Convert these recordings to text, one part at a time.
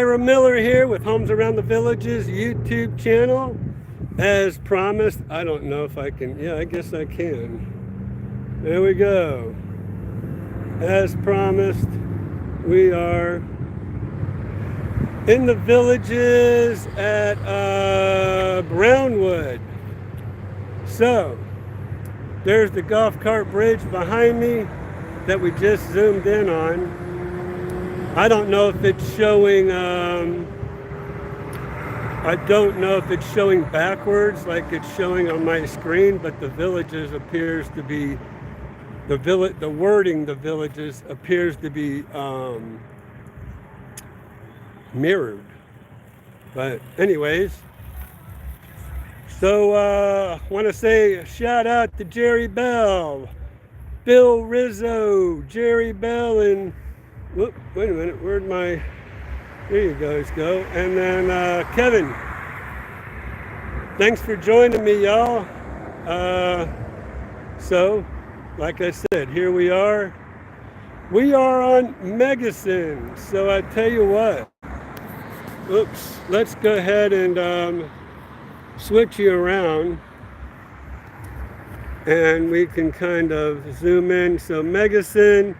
Ira Miller here with Homes Around the Villages YouTube channel. As promised, I don't know if I can, yeah, I guess I can. There we go. As promised, we are in the Villages at Brownwood. So, there's the golf cart bridge behind me that we just zoomed in on. I don't know if it's showing, I don't know if it's showing backwards like it's showing on my screen, but the Villages appears to be, the wording, the Villages appears to be mirrored. But anyways, so I want to say a shout out to Jerry Bell, Bill Rizzo, Jerry Bell, and whoop, wait a minute, where'd my, there you guys go. And then Kevin, thanks for joining me, y'all. So, like I said, here we are. We are on Megason. So I tell you what, oops, let's go ahead and switch you around. And we can kind of zoom in. So Megason,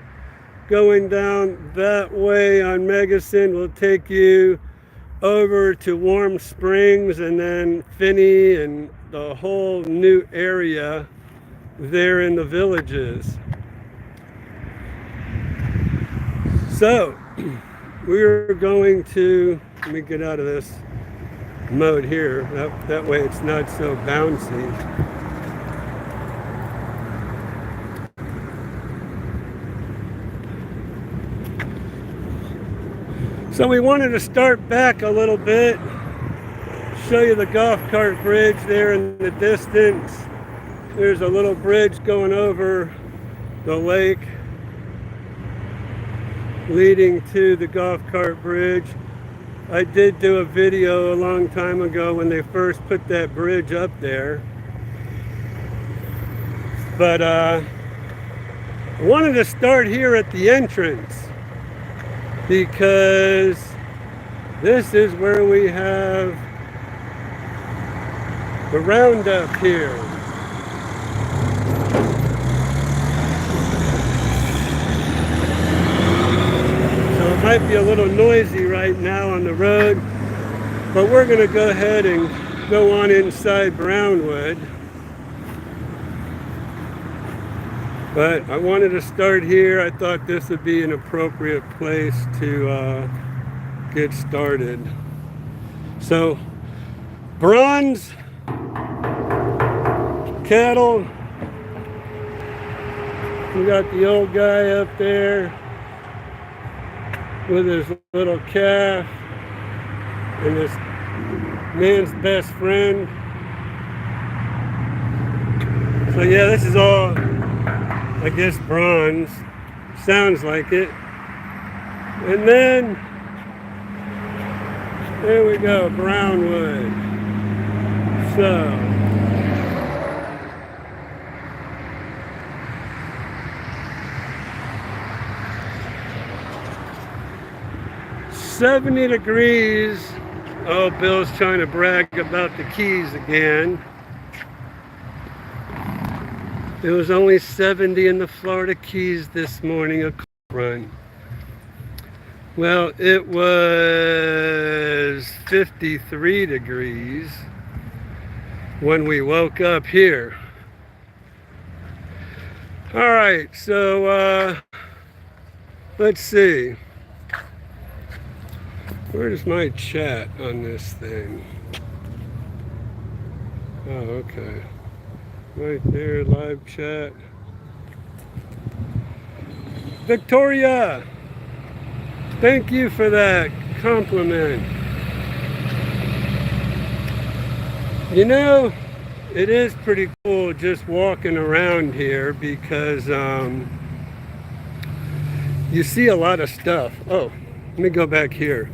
going down that way on Megason will take you over to Warm Springs and then Finney and the whole new area there in the Villages. So we're going to, let me get out of this mode here. That way it's not so bouncy. So we wanted to start back a little bit, show you the golf cart bridge there in the distance. There's a little bridge going over the lake leading to the golf cart bridge. I did do a video a long time ago when they first put that bridge up there. But I wanted to start here at the entrance, because this is where we have the roundup here. So it might be a little noisy right now on the road, but we're going to go ahead and go on inside Brownwood. But I wanted to start here. I thought this would be an appropriate place to get started. So, bronze cattle. We got the old guy up there with his little calf and this man's best friend. So yeah, this is all, I guess, bronze. Sounds like it. And then, there we go, Brownwood. So, $70 degrees. Oh, Bill's trying to brag about the keys again. It was only 70 in the Florida Keys this morning, a run. Well, it was 53 degrees when we woke up here. All right, so let's see. Where's my chat on this thing? Oh, okay. Right there, live chat. Victoria, thank you for that compliment. You know, it is pretty cool just walking around here because you see a lot of stuff. Oh, let me go back here.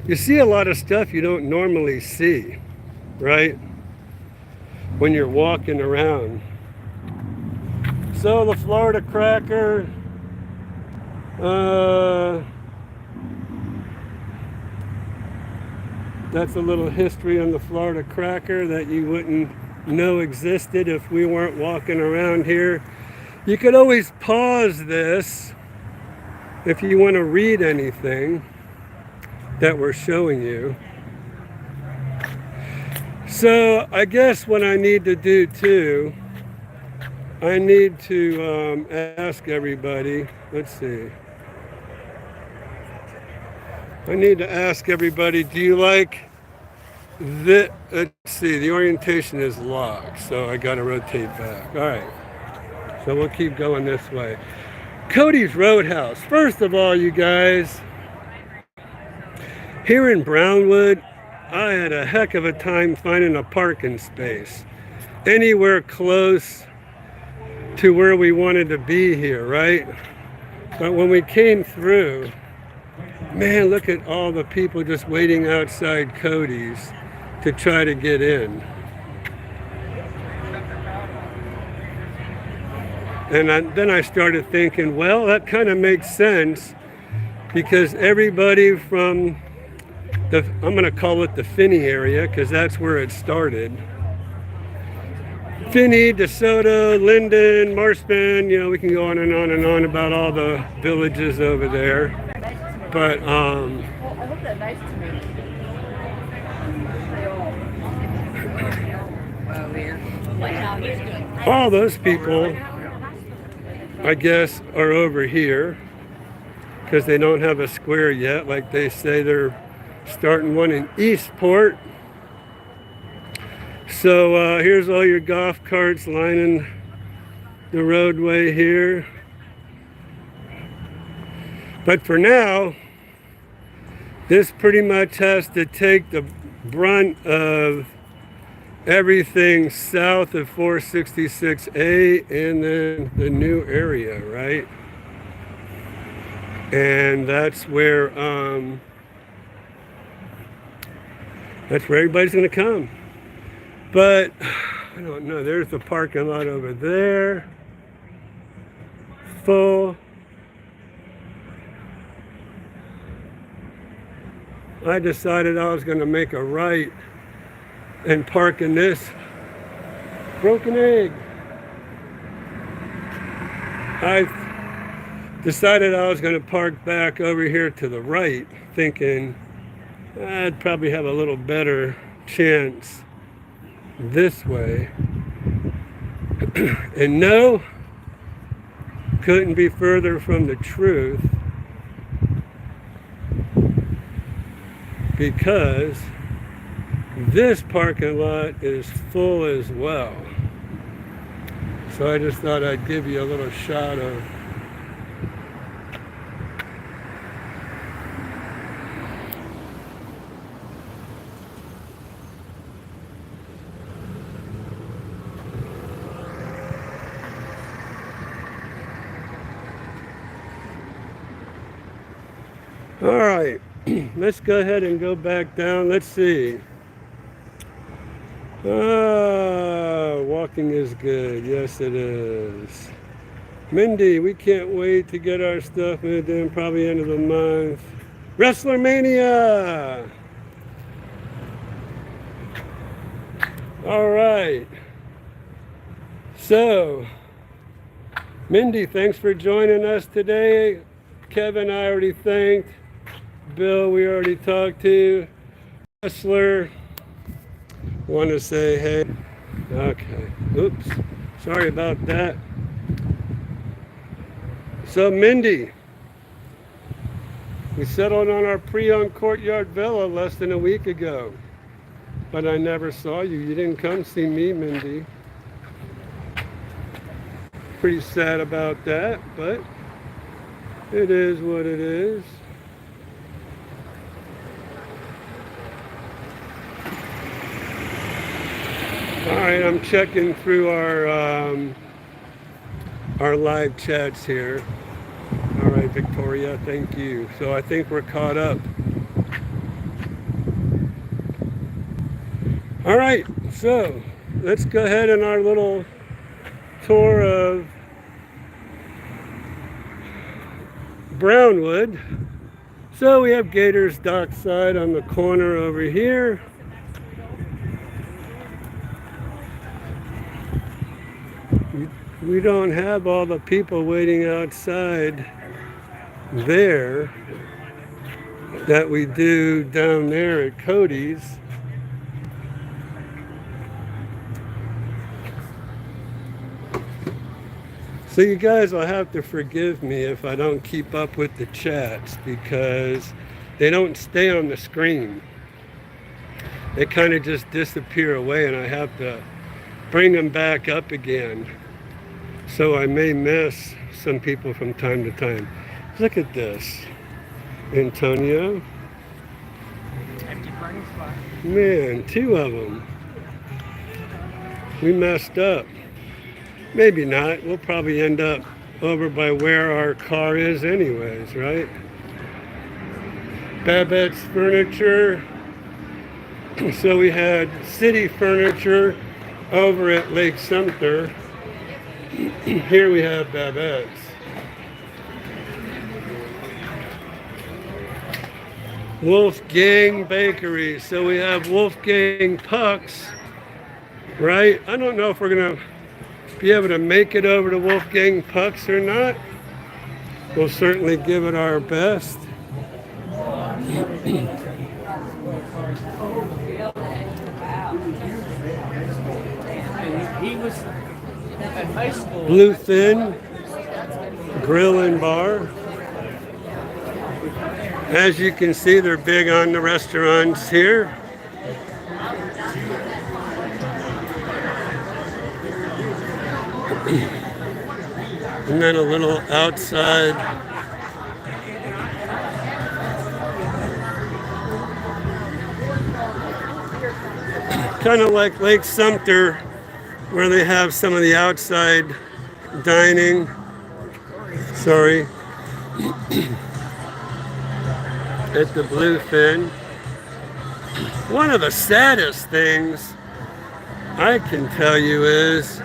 You see a lot of stuff you don't normally see, right? When you're walking around. So the Florida Cracker, That's a little history on the Florida cracker that you wouldn't know existed if we weren't walking around here. You could always pause this if you want to read anything that we're showing you. So I guess what I need to do too, I need to ask everybody, let's see. I need to ask everybody, do you like this? Let's see, the orientation is locked, so I gotta rotate back. All right, so we'll keep going this way. Cody's Roadhouse. First of all, you guys, here in Brownwood, I had a heck of a time finding a parking space anywhere close to where we wanted to be here, right? But when we came through, man, look at all the people just waiting outside Cody's to try to get in. And then I started thinking, well, that kind of makes sense because everybody from I'm going to call it the Finney area because that's where it started. Finney, DeSoto, Linden, Marspen, you know, we can go on and on and on about all the villages over there. But Well, I hope they're nice to me. all those people, I guess, are over here because they don't have a square yet. Like they say, they're starting one in Eastport. So here's all your golf carts lining the roadway here. But for now, this pretty much has to take the brunt of everything south of 466A and then the new area, right? And that's where everybody's gonna come. But I don't know, there's the parking lot over there. Full. I decided I was going to make a right and park in this broken egg. I decided I was going to park back over here to the right, thinking I'd probably have a little better chance this way. And no, couldn't be further from the truth, because this parking lot is full as well. So I just thought I'd give you a little shot of all right. Let's go ahead and go back down. Let's see. Walking is good. Yes, it is. Mindy, we can't wait to get our stuff moved in, probably end of the month. Wrestler Mania! All right. So, Mindy, thanks for joining us today. Kevin, I already thanked. Bill, we already talked to. Wrestler, want to say hey. Okay, oops, sorry about that. So Mindy, we settled on our pre-owned courtyard villa less than a week ago, but I never saw you. You didn't come see me, Mindy. Pretty sad about that, but it is what it is. All right, I'm checking through our live chats here. All right, Victoria, thank you. So I think we're caught up. All right, so let's go ahead on our little tour of Brownwood. So we have Gators Dockside on the corner over here. We don't have all the people waiting outside there that we do down there at Cody's. So you guys will have to forgive me if I don't keep up with the chats because they don't stay on the screen. They kind of just disappear away and I have to bring them back up again. So I may miss some people from time to time. Look at this, Antonio. Empty parking spot. Man, 2 of them. We messed up. Maybe not. We'll probably end up over by where our car is anyways, right? Babette's Furniture. So we had City Furniture over at Lake Sumter. Here we have Babette's. Wolfgang Bakery. So we have Wolfgang Pucks, right? I don't know if we're gonna be able to make it over to Wolfgang Pucks or not. We'll certainly give it our best. He was at high school. Bluefin Grill and Bar. As you can see, they're big on the restaurants here. And then a little outside kind of like Lake Sumter where they have some of the outside dining. Sorry. At the Bluefin. One of the saddest things I can tell you is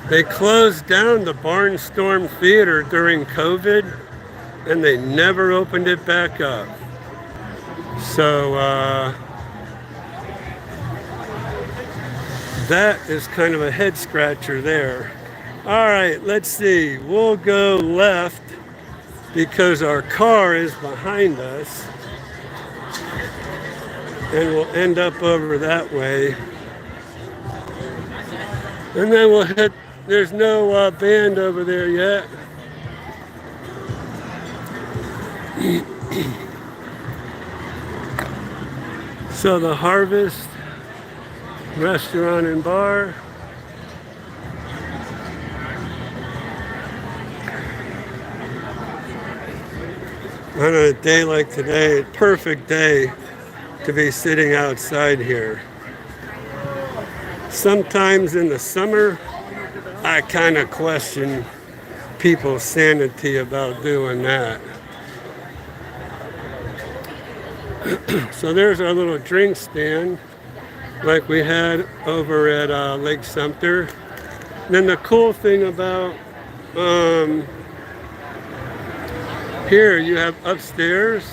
they closed down the Barnstorm Theater during COVID and they never opened it back up. So that is kind of a head scratcher there. All right, let's see. We'll go left because our car is behind us and we'll end up over that way. And then we'll hit, there's no band over there yet. So the Harvest Restaurant and Bar. On a day like today, perfect day to be sitting outside here. Sometimes in the summer, I kind of question people's sanity about doing that. So there's our little drink stand like we had over at Lake Sumter. And then the cool thing about here you have upstairs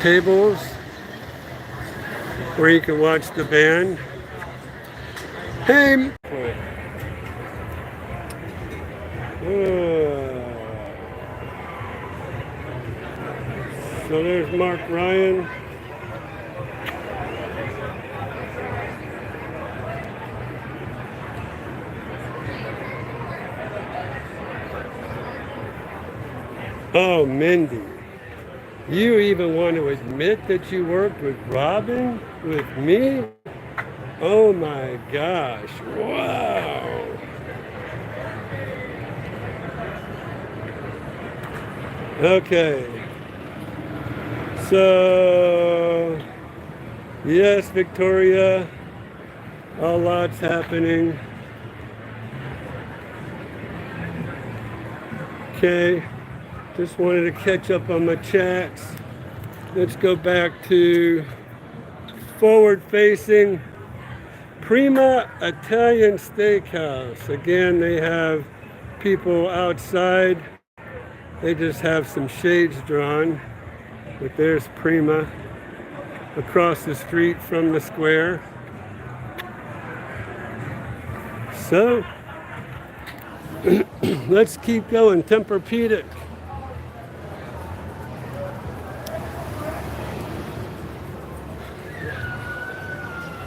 tables where you can watch the band. Hey! So there's Mark Ryan. Oh, Mindy. You even want to admit that you worked with Robin, with me? Oh my gosh, wow. Okay. So, yes, Victoria, a lot's happening. Okay. Just wanted to catch up on my chats. Let's go back to forward-facing Prima Italian Steakhouse. Again, they have people outside They just have some shades drawn, but there's Prima across the street from the square. So let's keep going. Tempur-Pedic.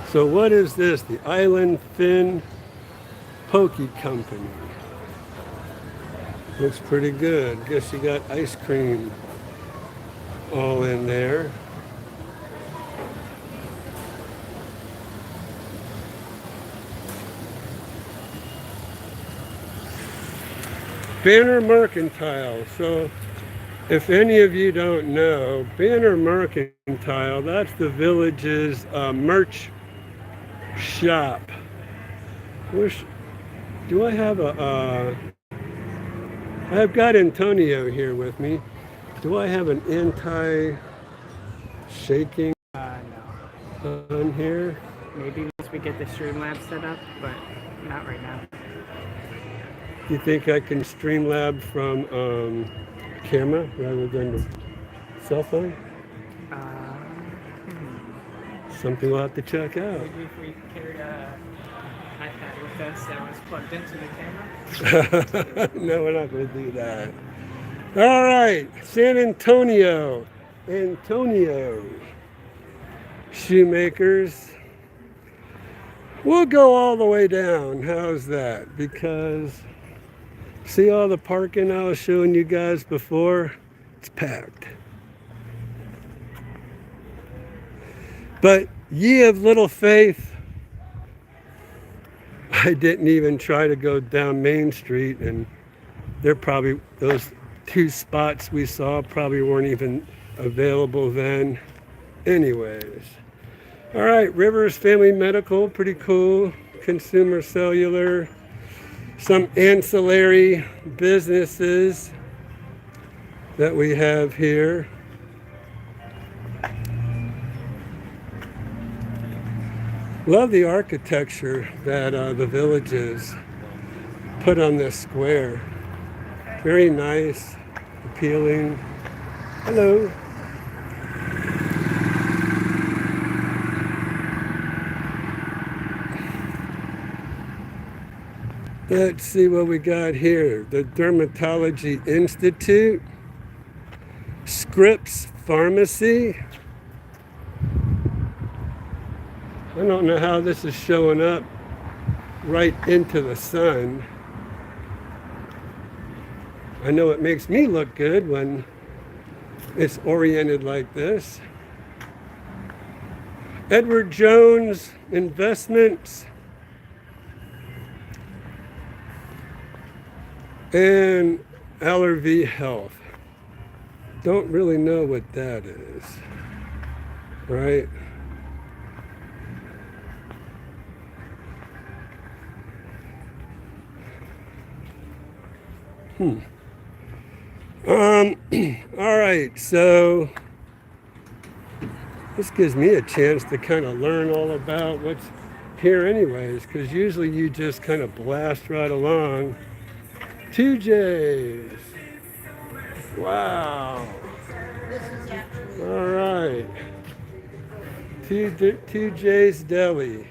So what is this? The Island Fin Pokey Company. Looks pretty good. Guess you got ice cream all in there. Banner Mercantile. So if any of you don't know, Banner Mercantile, that's the village's merch shop. Do I have I've got Antonio here with me. Do I have an anti-shaking No. on here? Maybe once we get the Streamlabs set up, but not right now. Do you think I can Streamlab from camera rather than the cell phone? Something we'll have to check out. Maybe if we carried a iPad with us that was plugged into the camera. No, we're not going to do that. All right, San Antonio. Shoemakers. We'll go all the way down. How's that? Because see all the parking I was showing you guys before? It's packed. But ye of little faith, I didn't even try to go down Main Street, and they're probably, those two spots we saw probably weren't even available then. Anyways. All right, Rivers Family Medical, pretty cool. Consumer Cellular, some ancillary businesses that we have here. Love the architecture that the villages put on this square. Very nice, appealing. Hello. Let's see what we got here. The Dermatology Institute, Scripps Pharmacy. I don't know how this is showing up right into the sun. I know it makes me look good when it's oriented like this. Edward Jones Investments. And LRV Health. Don't really know what that is, right? All right, so this gives me a chance to kind of learn all about what's here anyways, because usually you just kind of blast right along. 2J's. Wow. All right. 2J's Deli.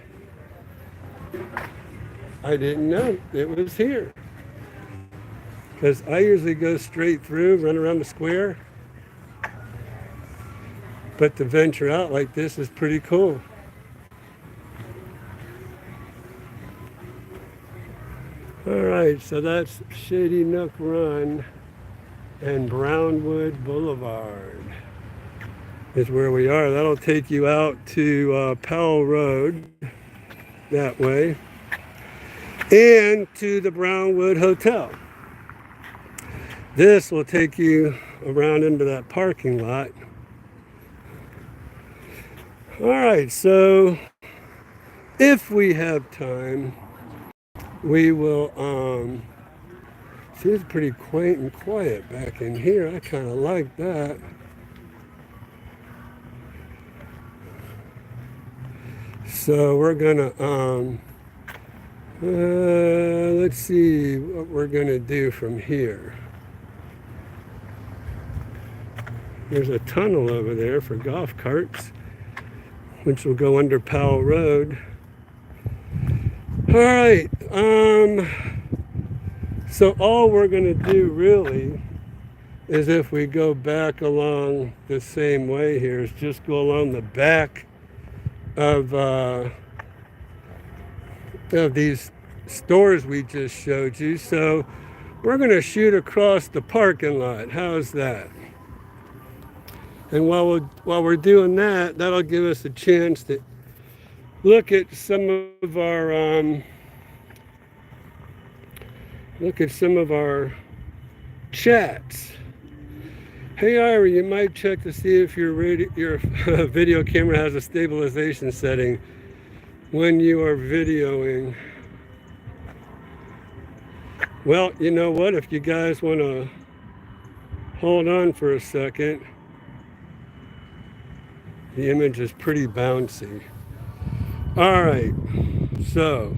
I didn't know it was here. Because I usually go straight through, run around the square. But to venture out like this is pretty cool. All right, so that's Shady Nook Run and Brownwood Boulevard is where we are. That'll take you out to Powell Road that way and to the Brownwood Hotel. This will take you around into that parking lot. All right, so if we have time, we will, see, it's pretty quaint and quiet back in here. I kind of like that. So we're gonna, let's see what we're gonna do from here. There's a tunnel over there for golf carts, which will go under Powell Road. All right. So all we're going to do really is, if we go back along the same way here, is just go along the back of these stores we just showed you. So we're going to shoot across the parking lot. How's that? And while we're doing that, that'll give us a chance to look at some of our chats. Hey Ira, you might check to see if your video camera has a stabilization setting when you are videoing. Well, you know what? If you guys want to hold on for a second, the image is pretty bouncy. All right, so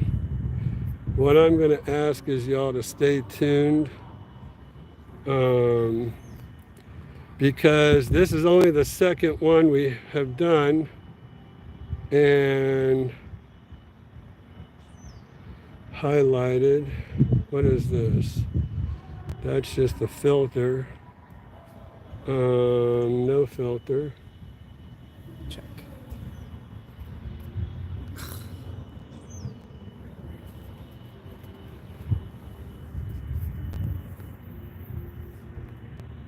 what I'm going to ask is y'all to stay tuned, because this is only the second one we have done, and highlighted. What is this? That's just a filter. No filter. Check.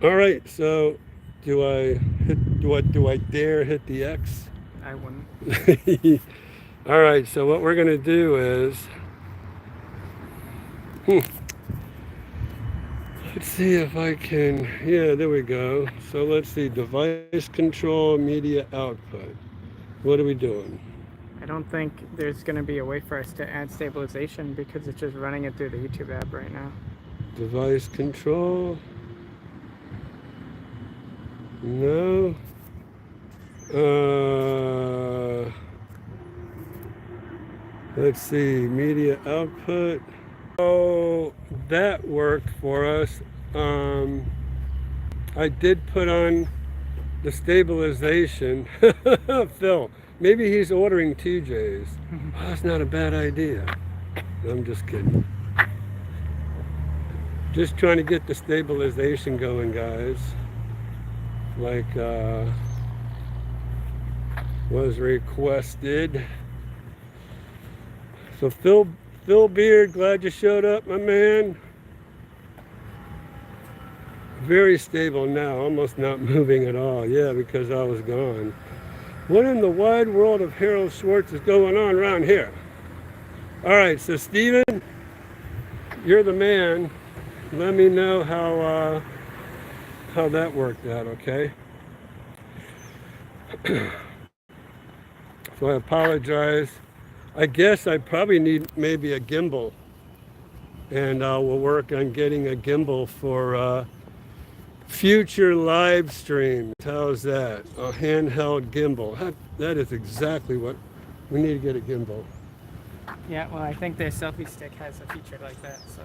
All right, so do I dare hit the X? I wouldn't. All right, so what we're gonna do is, let's see if I can, yeah, there we go. So let's see, device control, media output. What are we doing? I don't think there's going to be a way for us to add stabilization because it's just running it through the YouTube app right now. Device control. No. Let's see, media output. Oh, that worked for us. I did put on the stabilization. Phil, maybe he's ordering TJs. Oh, that's not a bad idea. I'm just kidding. Just trying to get the stabilization going, guys. Like was requested. So Phil Beard, glad you showed up, my man. Very stable now, almost not moving at all. Yeah, because I was gone. What in the wide world of Harold Schwartz is going on around here? All right, so Steven, you're the man. Let me know how that worked out, okay? So I apologize. I guess I probably need maybe a gimbal, and we'll work on getting a gimbal for future live streams. How's that? A handheld gimbal. That is exactly what we need to get, a gimbal. Yeah, well, I think their selfie stick has a feature like that, so.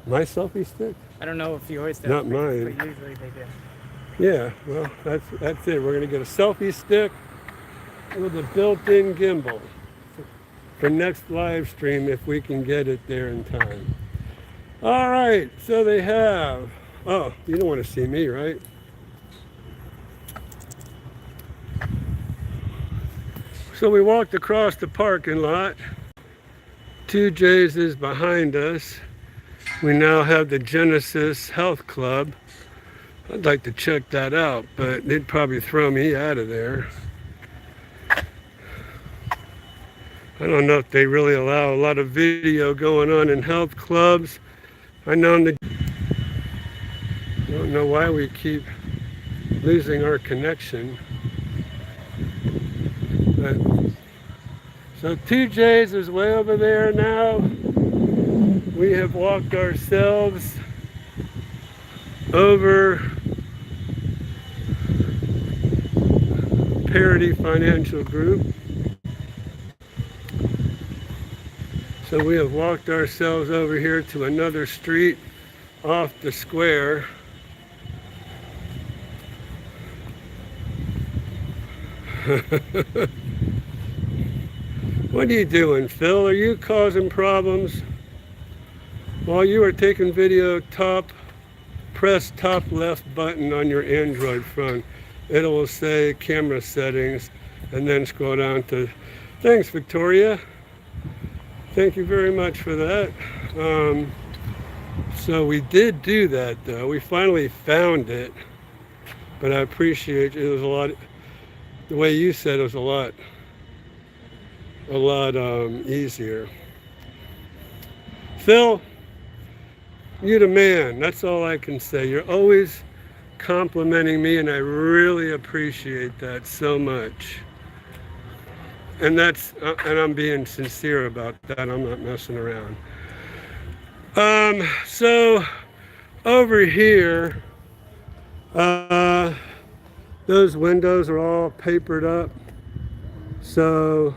My selfie stick? I don't know if yours does. Not mine. But usually they do. Yeah, well, that's it. We're gonna get a selfie stick with a built-in gimbal for next live stream if we can get it there in time. All right, so they have, oh, you don't want to see me, right? So we walked across the parking lot. 2J's is behind us. We now have the Genesis Health Club. I'd like to check that out, but they'd probably throw me out of there. I don't know if they really allow a lot of video going on in health clubs. I don't know why we keep losing our connection. But, so 2J's is way over there now. We have walked ourselves over Parity Financial Group. So we have walked ourselves over here to another street off the square. What are you doing, Phil? Are you causing problems? While you are taking video, press top left button on your Android phone. It will say camera settings and then scroll down to, thanks Victoria. Thank you very much for that. So we did do that though. We finally found it, but I appreciate it. It was a lot, the way you said it was a lot easier. Phil, you're the man. That's all I can say. You're always complimenting me, and I really appreciate that so much. And and I'm being sincere about that. I'm not messing around. So over here, those windows are all papered up. So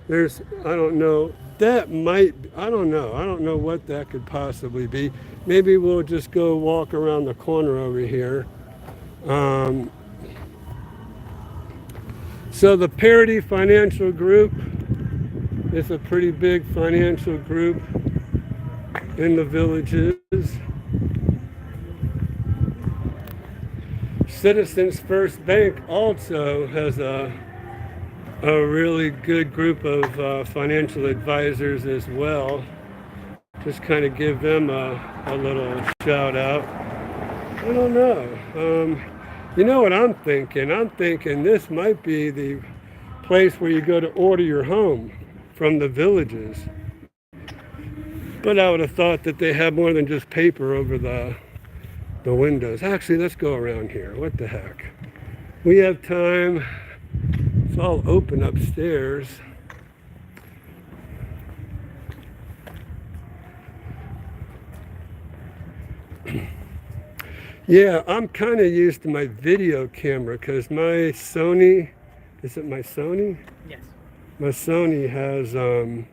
there's, I don't know. That might, I don't know what that could possibly be. Maybe we'll just go walk around the corner over here. So the Parity Financial Group is a pretty big financial group in the Villages. Citizens First Bank also has a really good group of financial advisors as well. Just kind of give them a little shout out. I don't know. You know what I'm thinking? I'm thinking this might be the place where you go to order your home from the Villages. But I would have thought that they have more than just paper over the windows. Actually, let's go around here. What the heck? We have time. It's all open upstairs. Yeah, I'm kind of used to my video camera because my Sony, is it my Sony? Yes. My Sony has a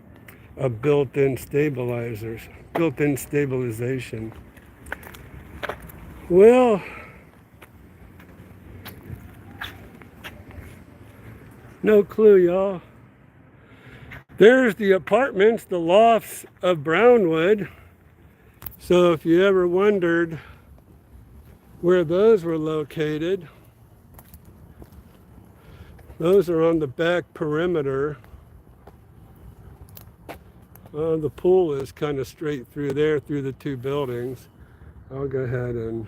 built-in stabilization. Well, no clue, y'all. There's the apartments, the lofts of Brownwood. So if you ever wondered where those were located, those are on the back perimeter. The pool is kind of straight through there, through the two buildings. I'll go ahead and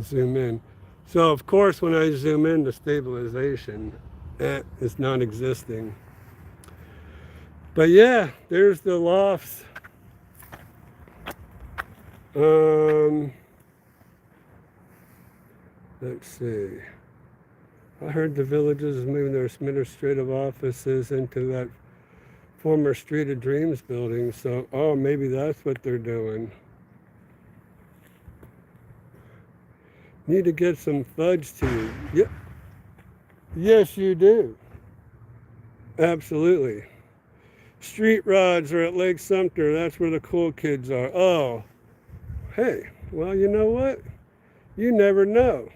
zoom in. So of course when I zoom in, the stabilization is non-existing. But yeah, there's the lofts. Let's see. I heard the Villages is moving their administrative offices into that former Street of Dreams building. So, oh, maybe that's what they're doing. Need to get some fudge tea. Yeah. Yes, you do. Absolutely. Street rods are at Lake Sumter. That's where the cool kids are. Oh, hey, well, you know what? You never know.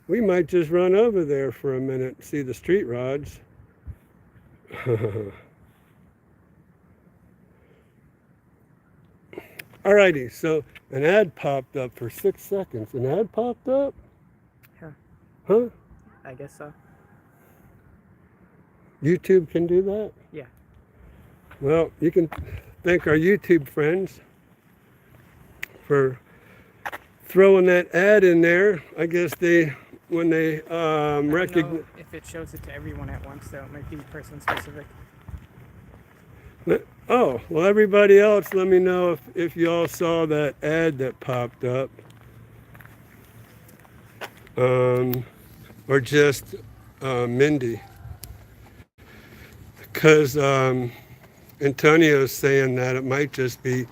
We might just run over there for a minute and see the street rods. Alrighty, so an ad popped up for 6 seconds. An ad popped up? Huh? I guess so. YouTube can do that? Yeah. Well, you can thank our YouTube friends for throwing that ad in there. I guess when they recognize. If it shows it to everyone at once, though, it might be person specific. Oh, well, everybody else, let me know if you all saw that ad that popped up. Or just Mindy. Because Antonio's saying that it might just be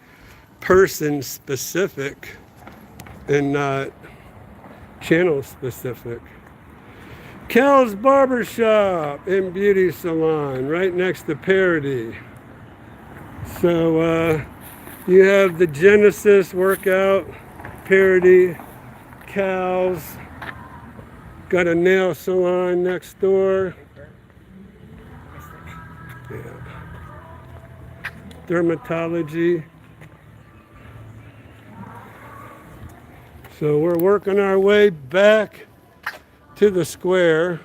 person specific and not channel specific. Cal's Barbershop and Beauty Salon right next to Parity. So you have the Genesis workout, Parity, Cal's, Got a nail salon next door. Yeah. Dermatology. So we're working our way back to the square.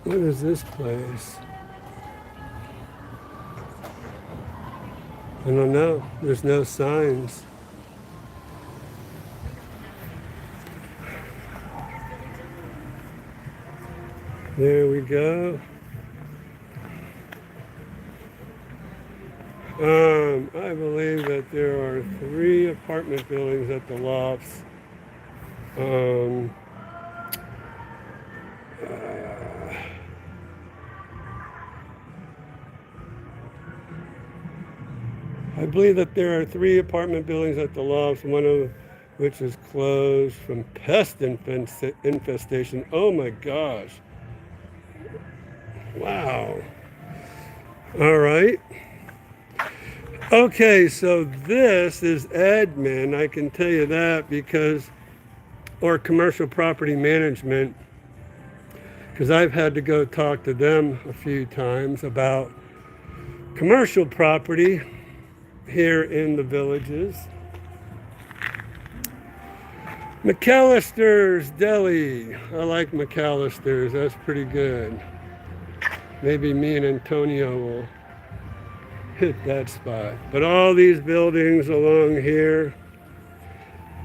What is this place? I don't know. There's no signs. There we go. I believe that there are 3 apartment buildings at the lofts. I believe that there are 3 apartment buildings at the lofts, one of which is closed from pest infestation. Oh my gosh. Wow. All right. Okay, so this is admin, I can tell you that, because, or commercial property management, because I've had to go talk to them a few times about commercial property here in the villages. McAllister's Deli. I like McAllister's, that's pretty good. Maybe me and Antonio will hit that spot. But all these buildings along here,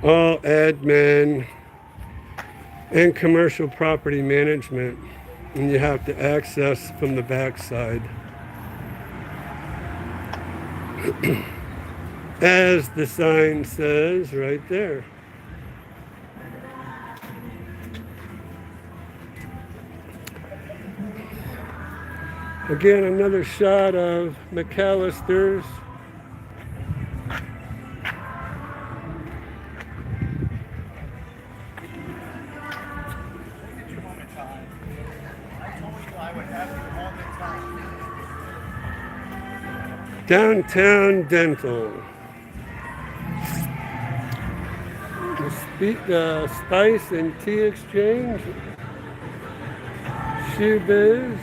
all admin and commercial property management, and you have to access from the backside. As the sign says right there. Again, another shot of McAllister's. Downtown Dental. The Spice and Tea Exchange. Shoe Biz.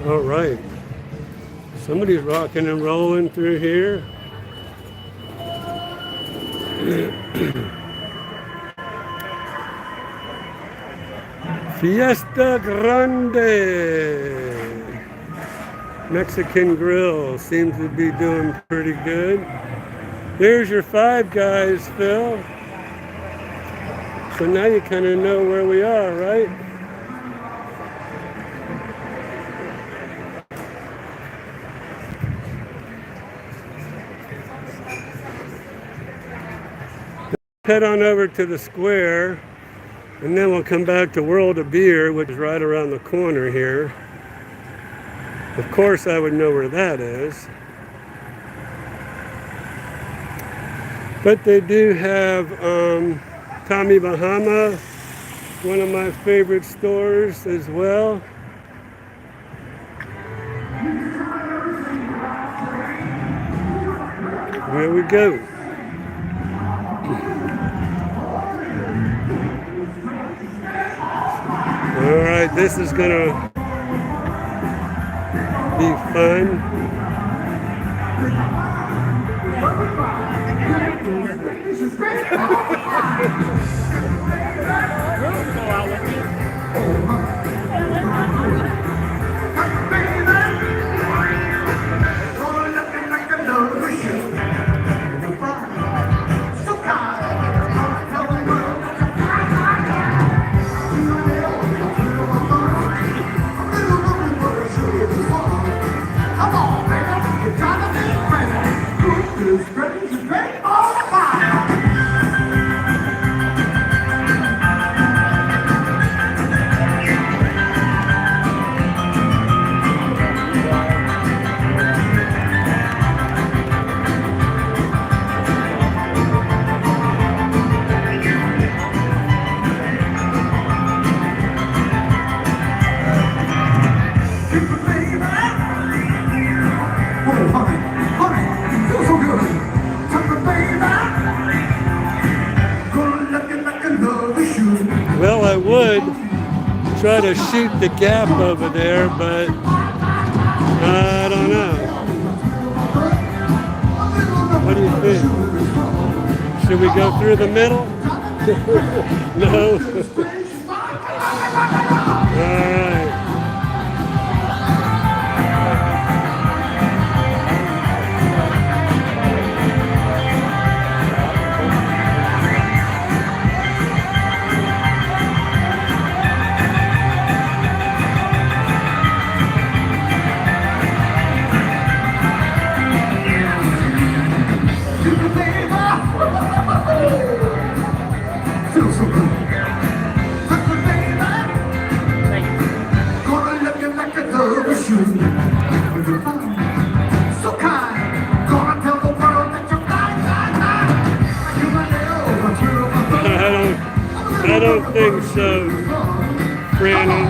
All right. Somebody's rocking and rolling through here. Fiesta Grande. Mexican Grill seems to be doing pretty good. There's your Five Guys, Phil. So now you kind of know where we are, right? Head on over to the square, and then we'll come back to World of Beer, which is right around the corner here. Of course, I would know where that is. But they do have Tommy Bahama, one of my favorite stores as well. Here we go. All right, this is gonna be fun. try to shoot the gap over there, but I don't know. What do you think? Should we go through the middle? No? All right. I don't think so, Brandon.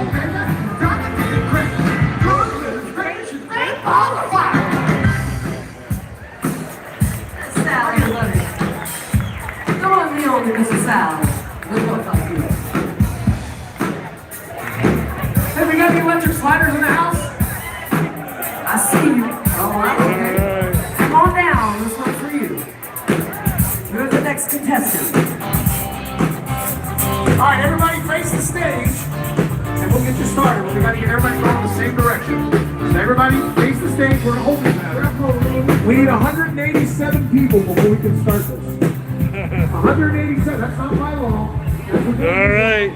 Sally, I love you. Come on, me over, Mrs. Sally. We'll go talk to you. Hey, we got the electric sliders in the house? I see you. Oh, well, okay. Come on down. This one's for you. You're the next contestant. All right, everybody face the stage, and we'll get you started. We got to get everybody going the same direction. So everybody face the stage. We're going to hold it. We need 187 people before we can start this. 187. That's not by law. All right.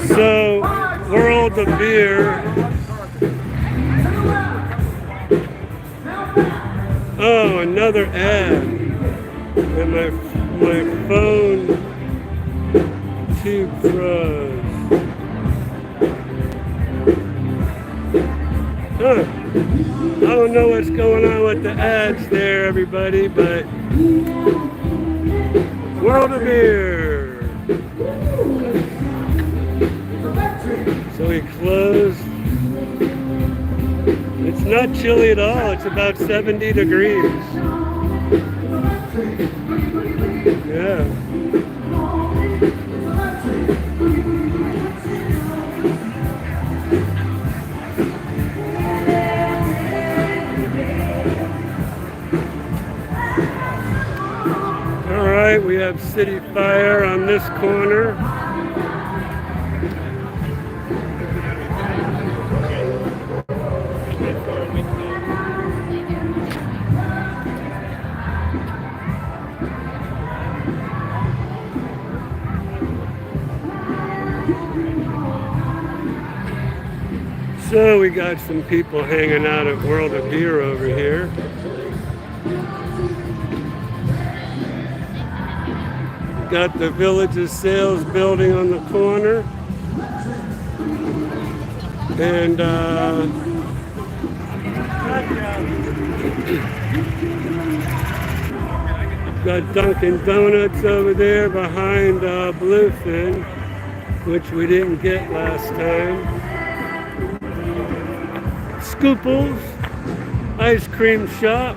So, World of Beer. Oh, another ad. And my phone tube froze. Huh. I don't know what's going on with the ads there, everybody, but World of Beer. So we closed. It's not chilly at all. It's about 70 degrees. Yeah. All right, we have City Fire on this corner. So we got some people hanging out at World of Beer over here. Got the Village's Sales building on the corner. And got Dunkin' Donuts over there behind Bluefin, which we didn't get last time. Scooples, ice cream shop.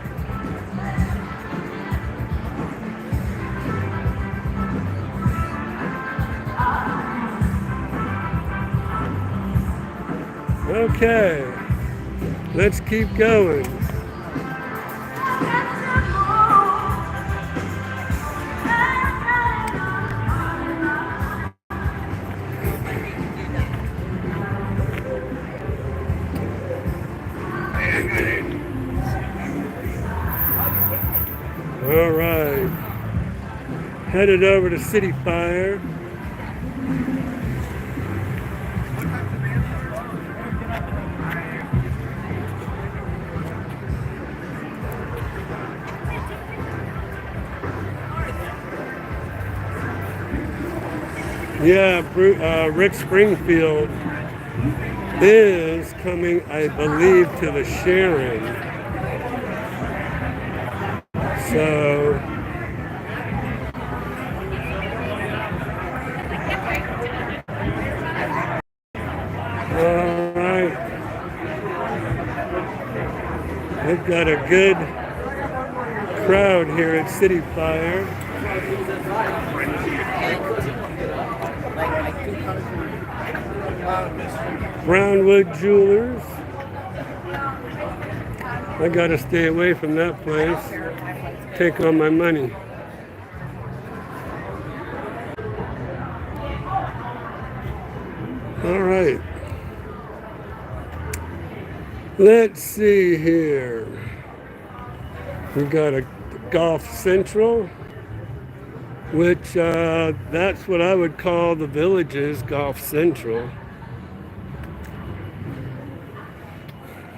Okay, let's keep going. All right, headed over to City Fire. Yeah, Rick Springfield is coming, I believe, to the Sharon. So, all right. They've got a good crowd here at City Fire. Brownwood Jewelers. I gotta stay away from that place. Take all my money. All right. Let's see here. We got a Golf Central, which that's what I would call the Village's Golf Central.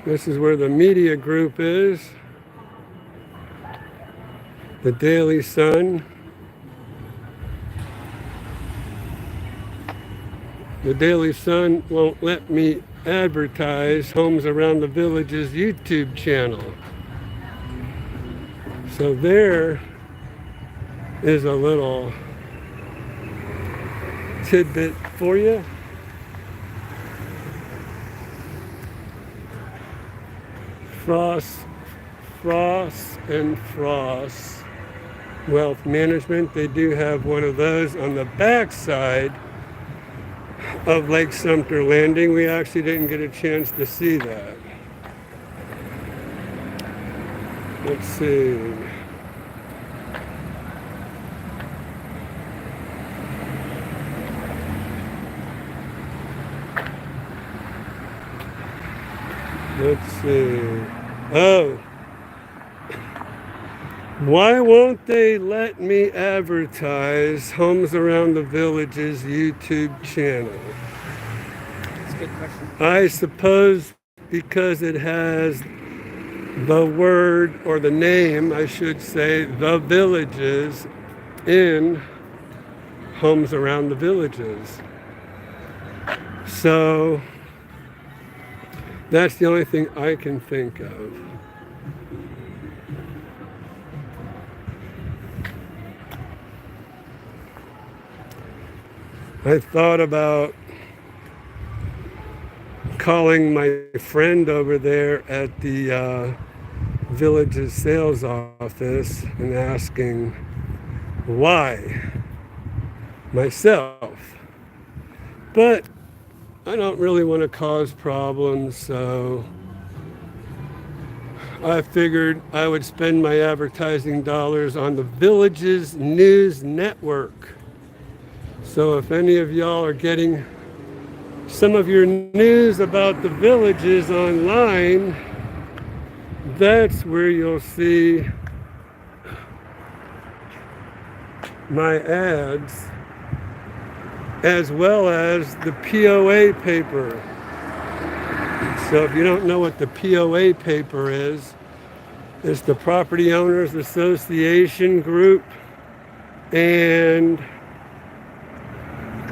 This is where the media group is. The Daily Sun. The Daily Sun won't let me advertise Homes Around the Village's YouTube channel. So there is a little tidbit for you. Frost and Frost Wealth Management. They do have one of those on the back side of Lake Sumter Landing. We actually didn't get a chance to see that. Let's see. Let's see. Oh. Why won't they let me advertise Homes Around the Village's YouTube channel? That's a good question. I suppose because it has the word, or the name, I should say, The Villages in Homes Around the Villages. So that's the only thing I can think of. I thought about calling my friend over there at the Village's sales office and asking why myself. But I don't really want to cause problems, so I figured I would spend my advertising dollars on the Village's news network. So if any of y'all are getting some of your news about the Villages online, that's where you'll see my ads, as well as the POA paper. So if you don't know what the POA paper is, it's the Property Owners Association group, and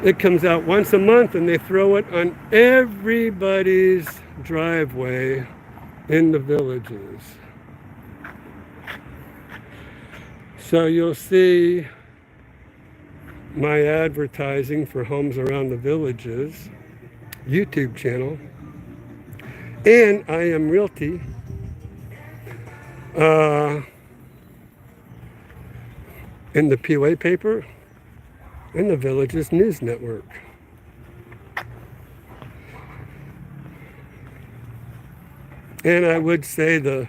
it comes out once a month, and they throw it on everybody's driveway in the Villages. So you'll see my advertising for Homes Around the Villages YouTube channel, and I Am Realty in the POA paper and the Villages News Network. And I would say the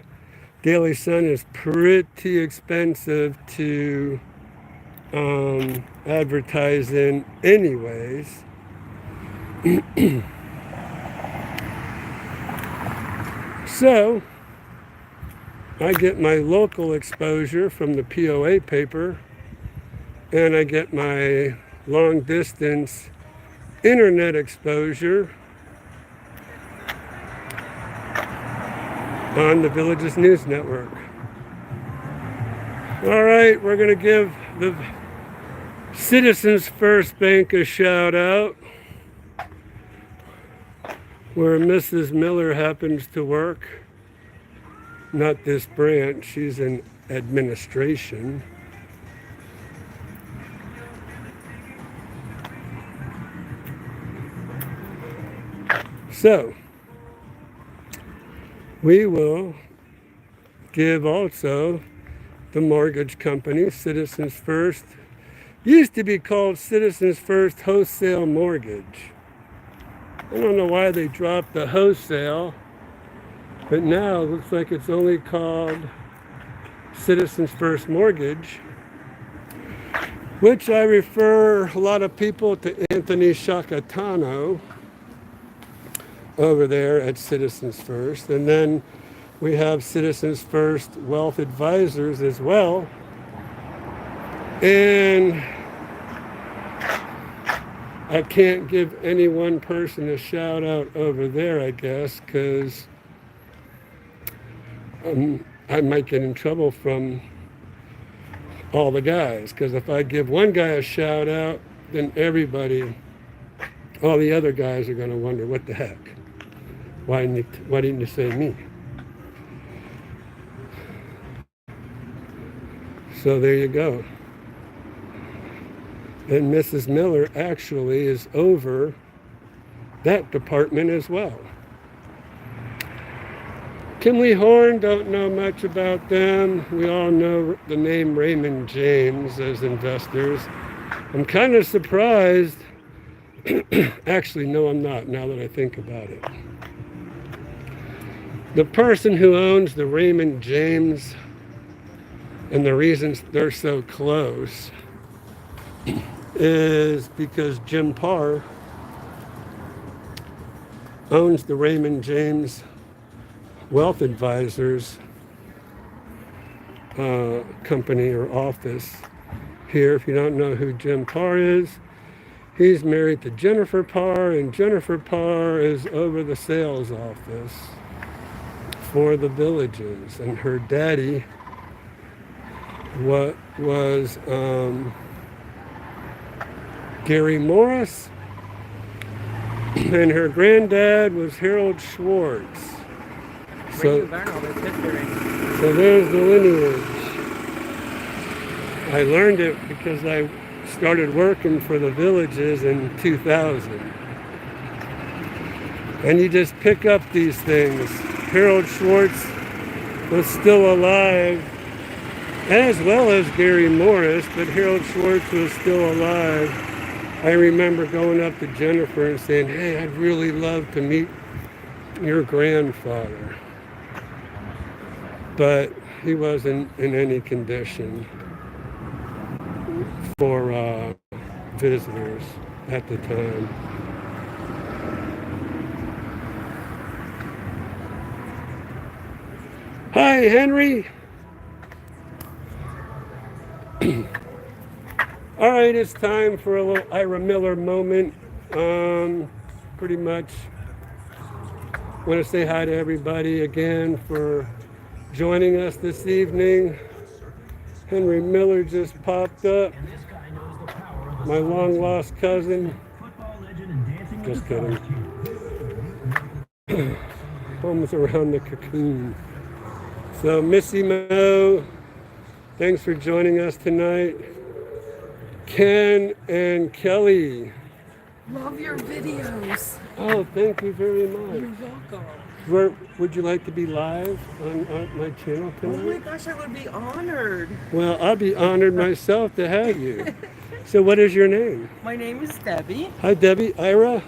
Daily Sun is pretty expensive to advertise in anyways. So I get my local exposure from the POA paper, and I get my long distance internet exposure on the Villages News Network. All right, we're going to give the Citizens First Bank a shout out, where Mrs. Miller happens to work. Not this branch, she's in administration. So, we will give also the mortgage company, Citizens First, used to be called Citizens First Wholesale Mortgage. I don't know why they dropped the wholesale, but now it looks like it's only called Citizens First Mortgage, which I refer a lot of people to Anthony Shakatano over there at Citizens First. And then we have Citizens First Wealth Advisors as well. And I can't give any one person a shout out over there, I guess, because I might get in trouble from all the guys. Because if I give one guy a shout out, then everybody, all the other guys are going to wonder, what the heck? Why didn't you say me? So there you go. And Mrs. Miller actually is over that department as well. Kimley Horn, don't know much about them. We all know the name Raymond James as investors. I'm kind of surprised. Actually, no, I'm not, now that I think about it. The person who owns the Raymond James, and the reasons they're so close, is because Jim Parr owns the Raymond James Wealth Advisors company or office here. If you don't know who Jim Parr is, he's married to Jennifer Parr, and Jennifer Parr is over the sales office for the Villages, and her daddy was Gary Morris, and her granddad was Harold Schwartz. Where do you learn all this history? So there's the lineage. I learned it because I started working for the Villages in 2000. And you just pick up these things. Harold Schwartz was still alive, as well as Gary Morris, but Harold Schwartz was still alive. I remember going up to Jennifer and saying, hey, I'd really love to meet your grandfather. But he wasn't in any condition for visitors at the time. Hi, Henry. All right, it's time for a little Ira Miller moment. Pretty much want to say hi to everybody again for joining us this evening. Henry Miller just popped up. My long lost cousin. Just kidding. Homes around the cocoon. So Missy Mo, thanks for joining us tonight. Ken and Kelly. Love your videos. Oh, thank you very much. You're welcome. Where would you like to be live on my channel Oh my tonight? gosh, I would be honored. Well, I'll be honored myself to have you. So what is your name? My name is Debbie. Hi, Debbie. Ira.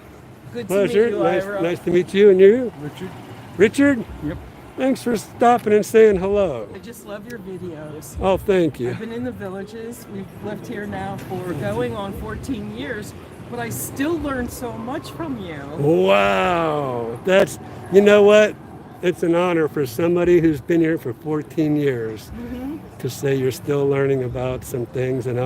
Good Pleasure. to meet you, Ira. Nice to meet you. And you? Richard? Richard? Yep. Thanks for stopping and saying hello. I just love your videos. Oh, thank you. I've been in the Villages. We've lived here now for going on 14 years, but I still learn so much from you. Wow. That's, you know what? It's an honor for somebody who's been here for 14 years to say you're still learning about some things, and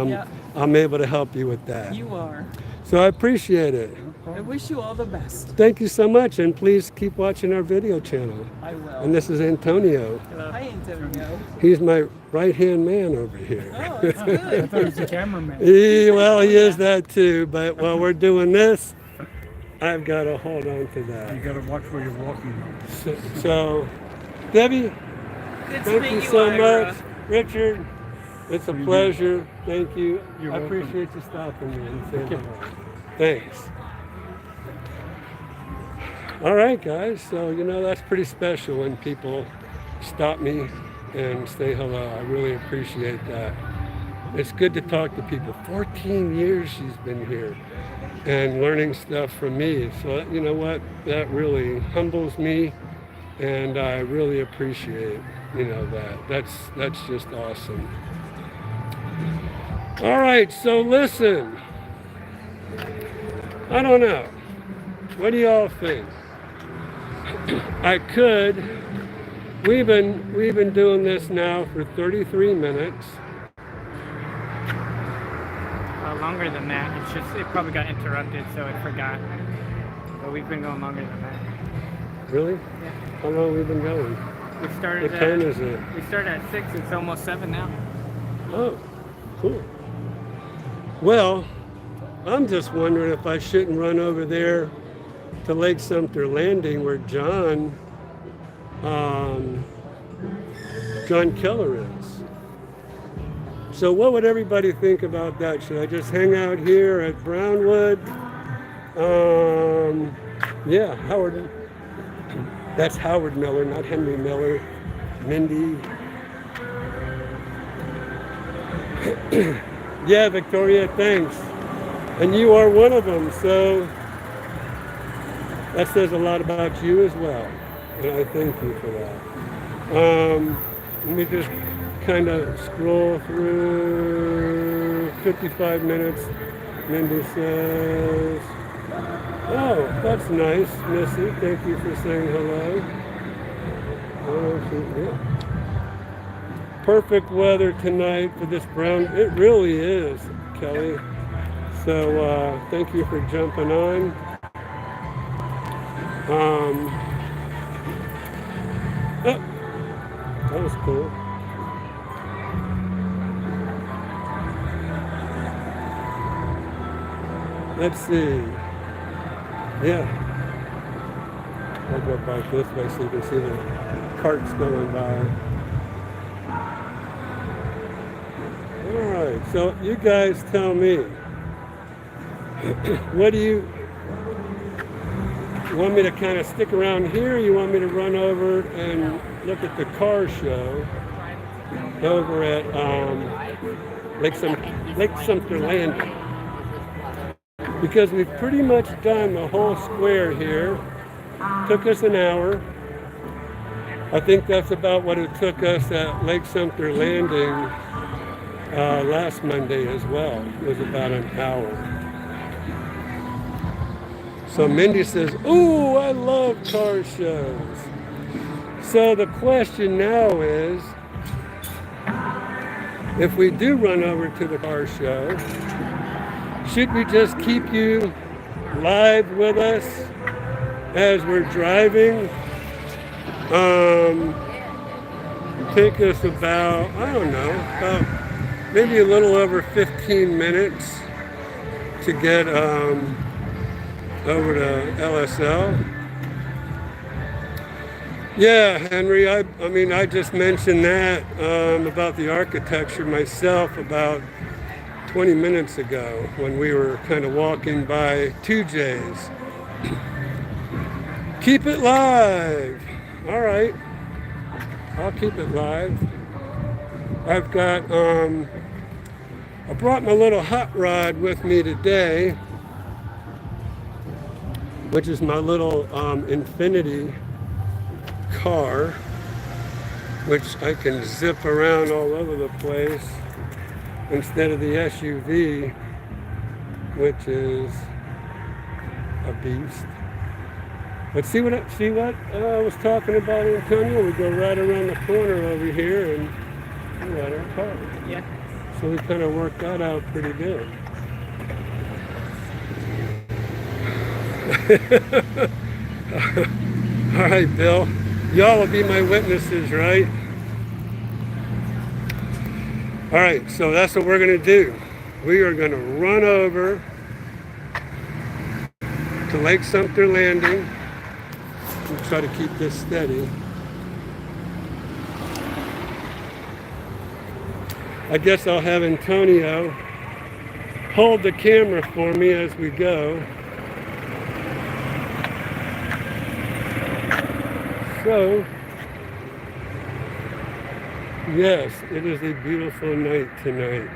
I'm able to help you with that. You are. So I appreciate it. I wish you all the best. Thank you so much, and please keep watching our video channel. I will. And this is Antonio. Hi, Antonio. He's my right-hand man over here. Oh, that's good. I thought he was the cameraman. Well, he is that too, but while we're doing this, I've got to hold on to You that. gotta watch where you're walking. So Debbie, Good to thank meet you you, so Ira. much. Richard, it's a you pleasure. Thank you. You're I welcome. appreciate you stopping me and saying hello. Thanks. All right, guys. So, that's pretty special when people stop me and say hello. I really appreciate that. It's good to talk to people. 14 years she's been here and learning stuff from me. So you know what? That really humbles me, and I really appreciate, that. That's just awesome. All right, so listen. I don't know. What do y'all think? We've been doing this now for 33 minutes. Longer than that. It probably got interrupted, so I forgot. But we've been going longer than that. Really? Yeah. How long have we been going? We started. What time is it? We started at 6. It's almost 7 now. Oh, cool. Well, I'm just wondering if I shouldn't run over there to Lake Sumter Landing where John Keller is. So what would everybody think about that? Should I just hang out here at Brownwood? Yeah, Howard. That's Howard Miller, not Henry Miller. Mindy. Yeah, Victoria, thanks. And you are one of them, so that says a lot about you as well. And I thank you for that. Let me just kind of scroll through 55 minutes. Mindy says, oh, that's nice, Missy. Thank you for saying hello. Yeah. Perfect weather tonight for this brown. It really is, Kelly. So thank you for jumping on. Oh, that was cool. Let's see. Yeah. I'll go back this way so you can see the carts going by. All right, so you guys tell me. What do you want me to kind of stick around here? Or you want me to run over and look at the car show over at Lake Sumter Landing? Because we've pretty much done the whole square here. Took us an hour. I think that's about what it took us at Lake Sumter Landing last Monday as well. It was about an hour. So Mindy says, ooh, I love car shows. So the question now is, if we do run over to the car show, should we just keep you live with us as we're driving? Take us about, I don't know, about maybe a little over 15 minutes to get over to LSL. Yeah, Henry, I mean, I just mentioned that about the architecture myself about 20 minutes ago when we were kind of walking by 2J's. Keep it live. All right, I'll keep it live. I've got, I brought my little hot rod with me today, which is my little Infinity car, which I can zip around all over the place instead of the SUV, which is a beast. But see what I was talking about, Antonio? We go right around the corner over here and we're at our car. Yeah. So we kind of worked that out pretty good. All right, Bill. Y'all will be my witnesses, right? All right, so that's what we're going to do. We are going to run over to Lake Sumter Landing. We'll try to keep this steady. I guess I'll have Antonio hold the camera for me as we go. So, Yes, it is a beautiful night tonight.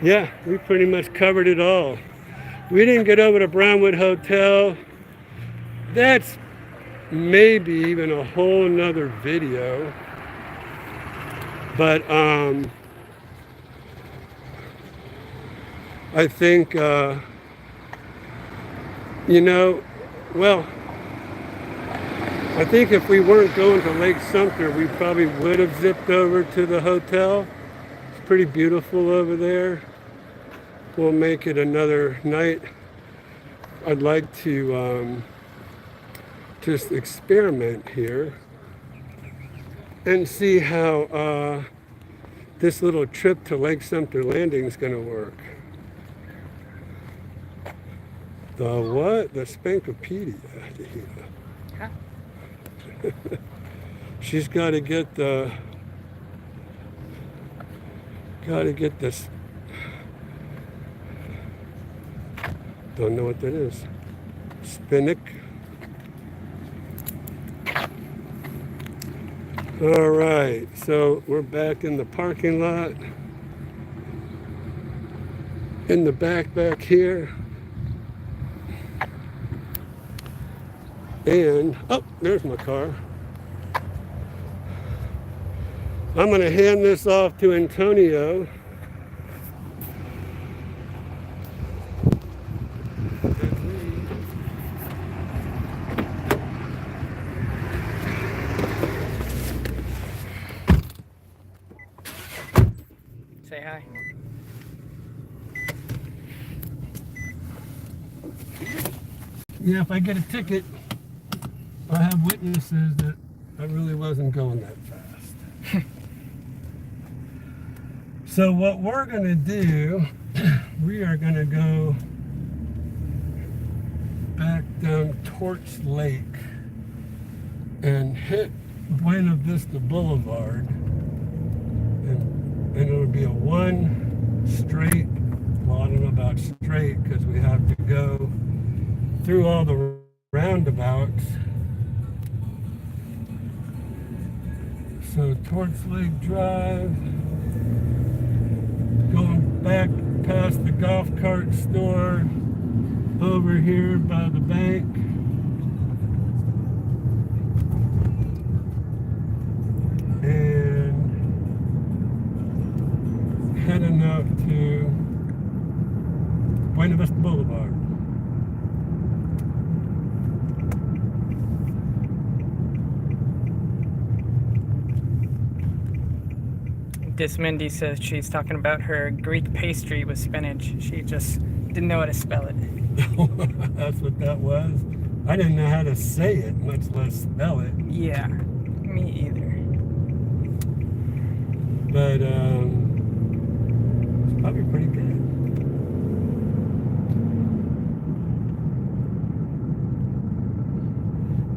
Yeah, we pretty much covered it all. We didn't get over to Brownwood Hotel. That's maybe even a whole nother video. But I think, you know, well, I think if we weren't going to Lake Sumter, we probably would have zipped over to the hotel. It's pretty beautiful over there. We'll make it another night. I'd like to just experiment here and see how this little trip to Lake Sumter Landing is going to work. The what? The Spankopedia. Huh? She's got to get the. This. Don't know what that is. Spinach. All right, so we're back in the parking lot. In the back here. And, oh, there's my car. I'm going to hand this off to Antonio. Say hi. Yeah, if I get a ticket, I have witnesses that I really wasn't going that fast. So what we're going to do, we are going to go back down Torch Lake and hit Buena Vista Boulevard. And it'll be a one straight, well, I don't know about straight because we have to go through all the roundabouts. So Torch Lake Drive, going back past the golf cart store, over here by the bank. And heading out to Buena Vista Boulevard. This Mindy says she's talking about her Greek pastry with spinach. She just didn't know how to spell it. That's what that was. I didn't know how to say it, much less spell it. Yeah, me either. But it's probably pretty good.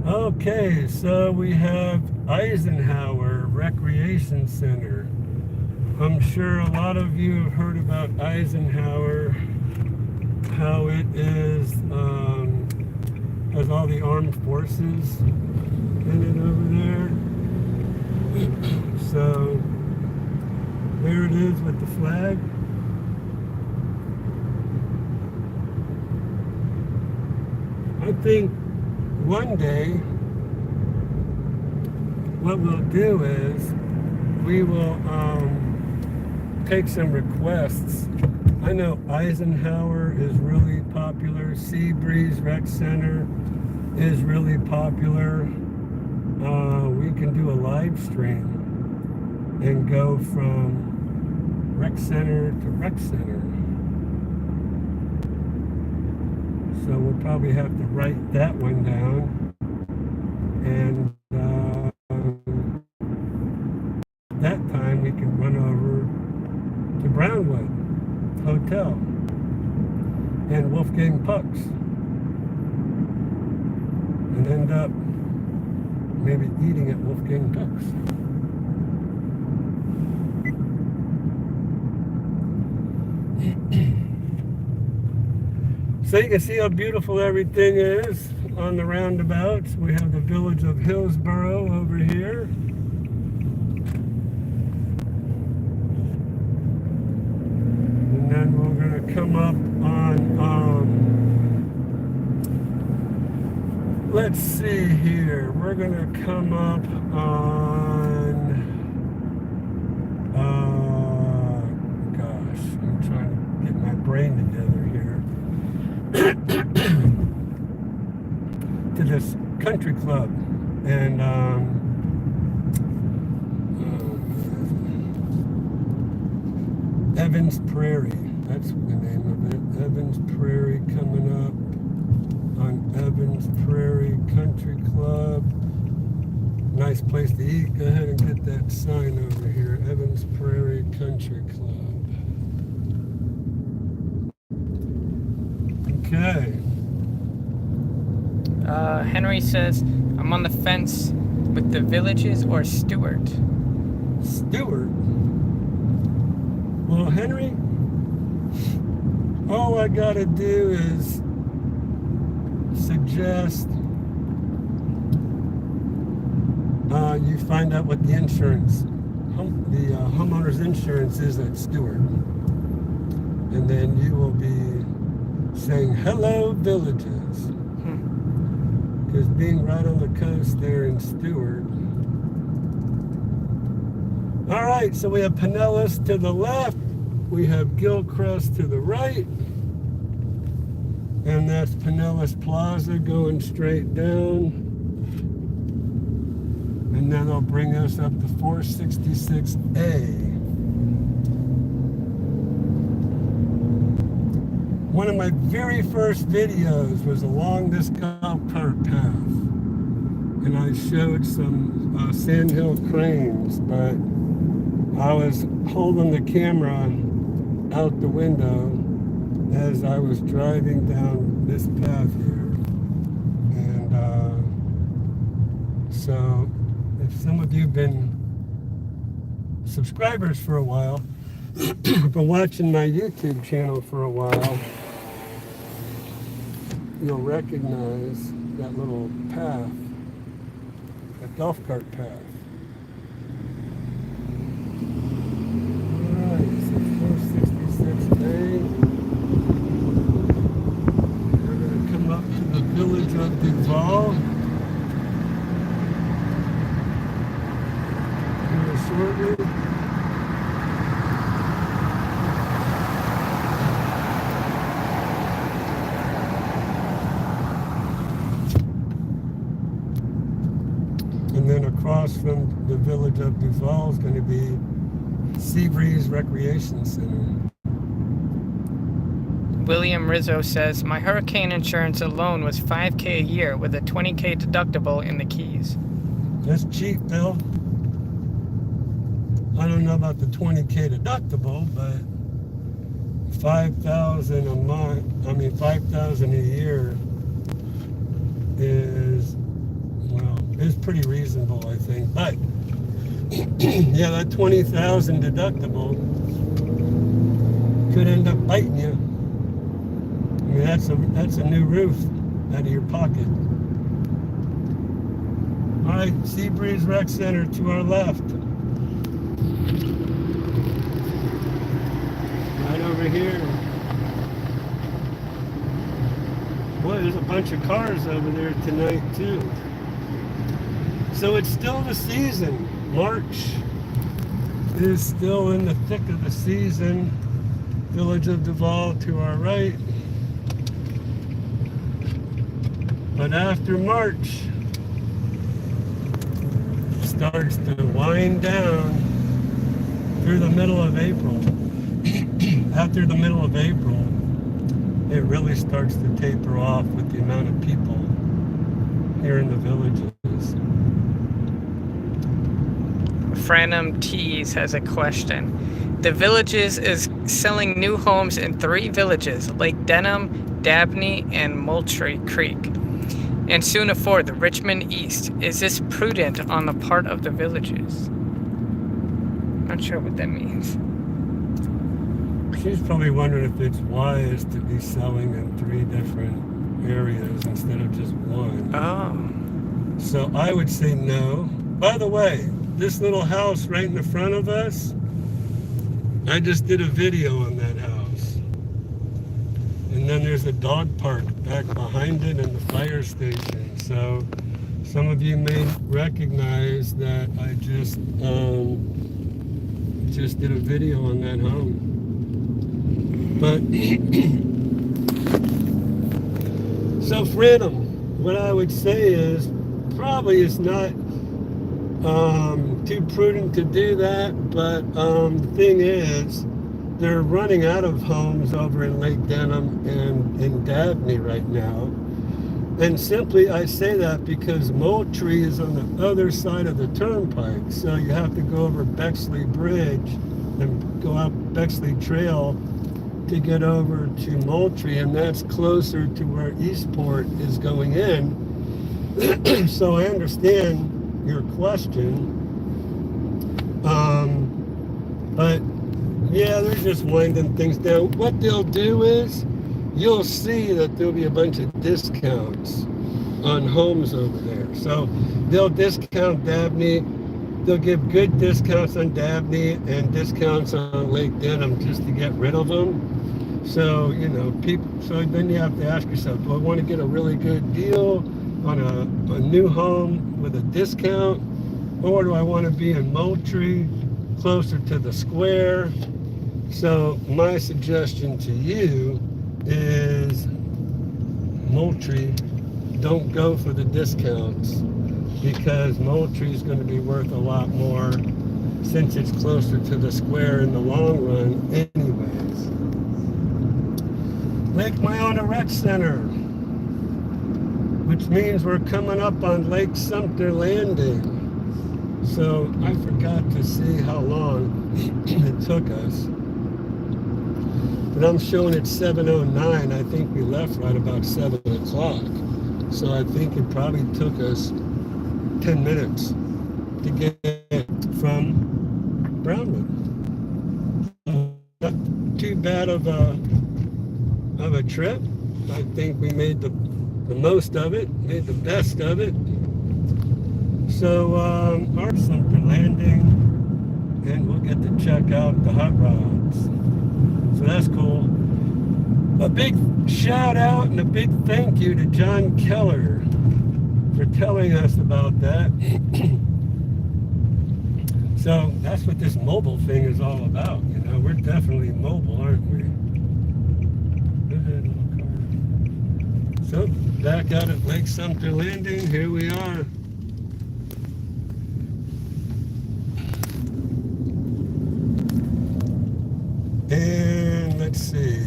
Okay, so we have Eisenhower Recreation Center. I'm sure a lot of you have heard about Eisenhower, how it is, has all the armed forces in it over there. So there it is with the flag. I think one day what we'll do is we will take some requests. I know Eisenhower is really popular. Seabreeze Rec Center is really popular. We can do a live stream and go from Rec Center to Rec Center. So we'll probably have to write that one down. And that time we can run over to Brownwood Hotel and Wolfgang Puck's and end up maybe eating at Wolfgang Puck's. So you can see how beautiful everything is on the roundabouts. We have the village of Hillsborough over here. And then we're going to come up on, let's see here. We're going to come up on, gosh, I'm trying to get my brain together here. To this country club. And, Evans Prairie. That's the name of it. Evans Prairie coming up on Evans Prairie Country Club. Nice place to eat. Go ahead and get that sign over here. Evans Prairie Country Club. Okay. Henry says, I'm on the fence with the Villages or Stewart. Stewart? Well, Henry, all I gotta do is suggest you find out what the insurance, the homeowner's insurance is at Stewart. And then you will be saying, hello, Villages. Because being right on the coast there in Stewart. All right, so we have Pinellas to the left. We have Gilcrest to the right. And that's Pinellas Plaza going straight down. And then they'll bring us up to 466A. One of my very first videos was along this golf cart path. And I showed some sandhill cranes, but I was holding the camera out the window as I was driving down this path here. And so if some of you have been subscribers for a while, been watching my YouTube channel for a while, you'll recognize that little path, that golf cart path. Alright, so 466A. We're going to come up to the village of Duval here shortly. And then across from the village of Duval is going to be Seabreeze Recreation Center. William Rizzo says, my hurricane insurance alone was $5,000 a year with a $20,000 deductible in the Keys. That's cheap, Bill. I don't know about the $20,000 deductible, but $5,000 a month, $5,000 a year is, well, is pretty reasonable, I think. But yeah, that $20,000 deductible could end up biting you. I mean, that's a new roof out of your pocket. All right, Seabreeze Rec Center to our left. Right over here. Boy, there's a bunch of cars over there tonight too. So it's still the season. March is still in the thick of the season. Village of Duval to our right. But after March, it starts to wind down through the middle of April. After the middle of April, it really starts to taper off with the amount of people here in the villages. Franum Tees has a question. The Villages is selling new homes in 3 villages, Lake Denham, Dabney, and Moultrie Creek, and soon a 4th, Richmond East. Is this prudent on the part of the Villages? Not sure what that means. she's probably wondering if it's wise to be selling in 3 different areas instead of just one. Oh. So I would say no. By the way, this little house right in the front of us, I just did a video on that house. And then there's a dog park back behind it and the fire station. So some of you may recognize that I just did a video on that home. But so Freedom, what I would say is probably it's not too prudent to do that, but the thing is they're running out of homes over in Lake Denham and in Dabney right now. And simply I say that because Moultrie is on the other side of the turnpike, so you have to go over Bexley Bridge and go up Bexley Trail to get over to Moultrie, and that's closer to where Eastport is going in. So I understand your question, but yeah, they're just winding things down. What they'll do is you'll see that there'll be a bunch of discounts on homes over there. So they'll discount Dabney. They'll give good discounts on Dabney and discounts on Lake Denham just to get rid of them. So, you know, people, so then you have to ask yourself, do I want to get a really good deal on a new home with a discount? Or do I want to be in Moultrie, closer to the square? So my suggestion to you is Moultrie, don't go for the discounts, because Moultrie is going to be worth a lot more since it's closer to the square in the long run anyways. Lake Myona Rec Center, which means we're coming up on Lake Sumter Landing. So I forgot to see how long it took us. But I'm showing it 7:09. I think we left right about 7 o'clock. So I think it probably took us 10 minutes to get from Brownwood. Not too bad of a trip. I think we made the most of it, made the best of it. So our Sumter Landing, and we'll get to check out the hot rods. So that's cool. A big shout out and a big thank you to John Keller for telling us about that. So that's what this mobile thing is all about. You know, we're definitely mobile, aren't we? Go ahead, little car. So back out at Lake Sumter Landing, here we are. And let's see,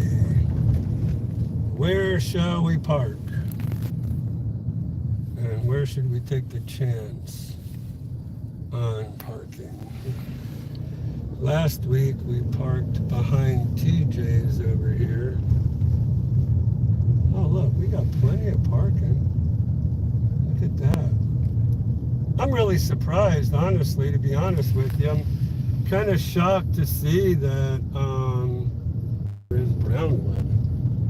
where shall we park? And where should we take the chance on parking? Last week we parked behind TJ's over here. Oh look, we got plenty of parking. Look at that. I'm really surprised, honestly, to be honest with you. I'm kind of shocked to see that there's Brownwood.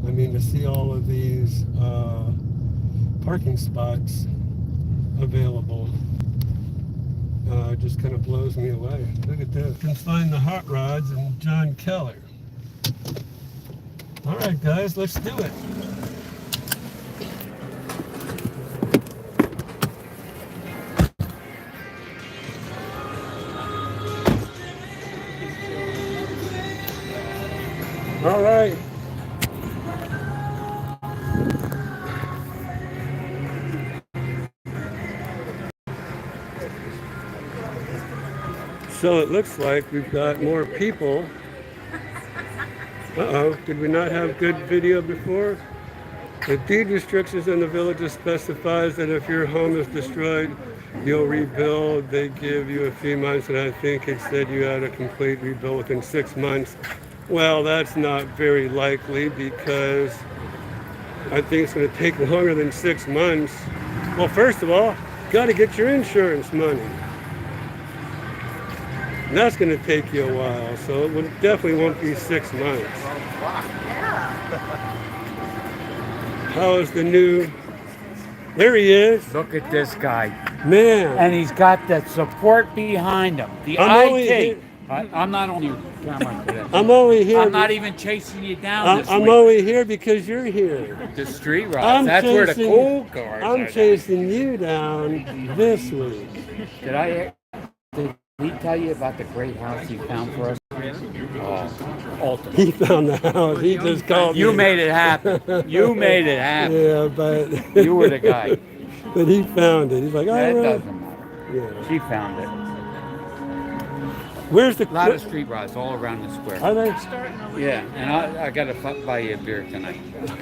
I mean, to see all of these parking spots available just kind of blows me away. Look at this. You can find the hot rods and John Keller. All right, guys, let's do it. All right. So it looks like we've got more people. Uh-oh, did we not have good video before? The deed restrictions in the villages specifies that if your home is destroyed, you'll rebuild. They give you a few months, and I think it said you had a complete rebuild within 6 months. Well, that's not very likely, because I think it's going to take longer than 6 months. Well, first of all, got to get your insurance money. And that's going to take you a while, so it definitely won't be 6 months. How is the new? There he is. Look at this guy. Man. And he's got that support behind him. The I'm only IT. here- I'm not on your camera today. I'm only here. I'm not even chasing you down this I'm week. only here because you're here. The street rides. I'm That's where the chasing- cool cars I'm are. chasing you down this week. Did he tell you about the great house he found for us? Oh, ultimate. He found the house. He just called You me. made it happen. You made it happen. Yeah, but You were the guy. But he found it. He's like, That oh, doesn't matter. yeah. She found it. Where's the? A lot of street rides all around the square. Are they? Yeah, and I got to buy you a beer tonight.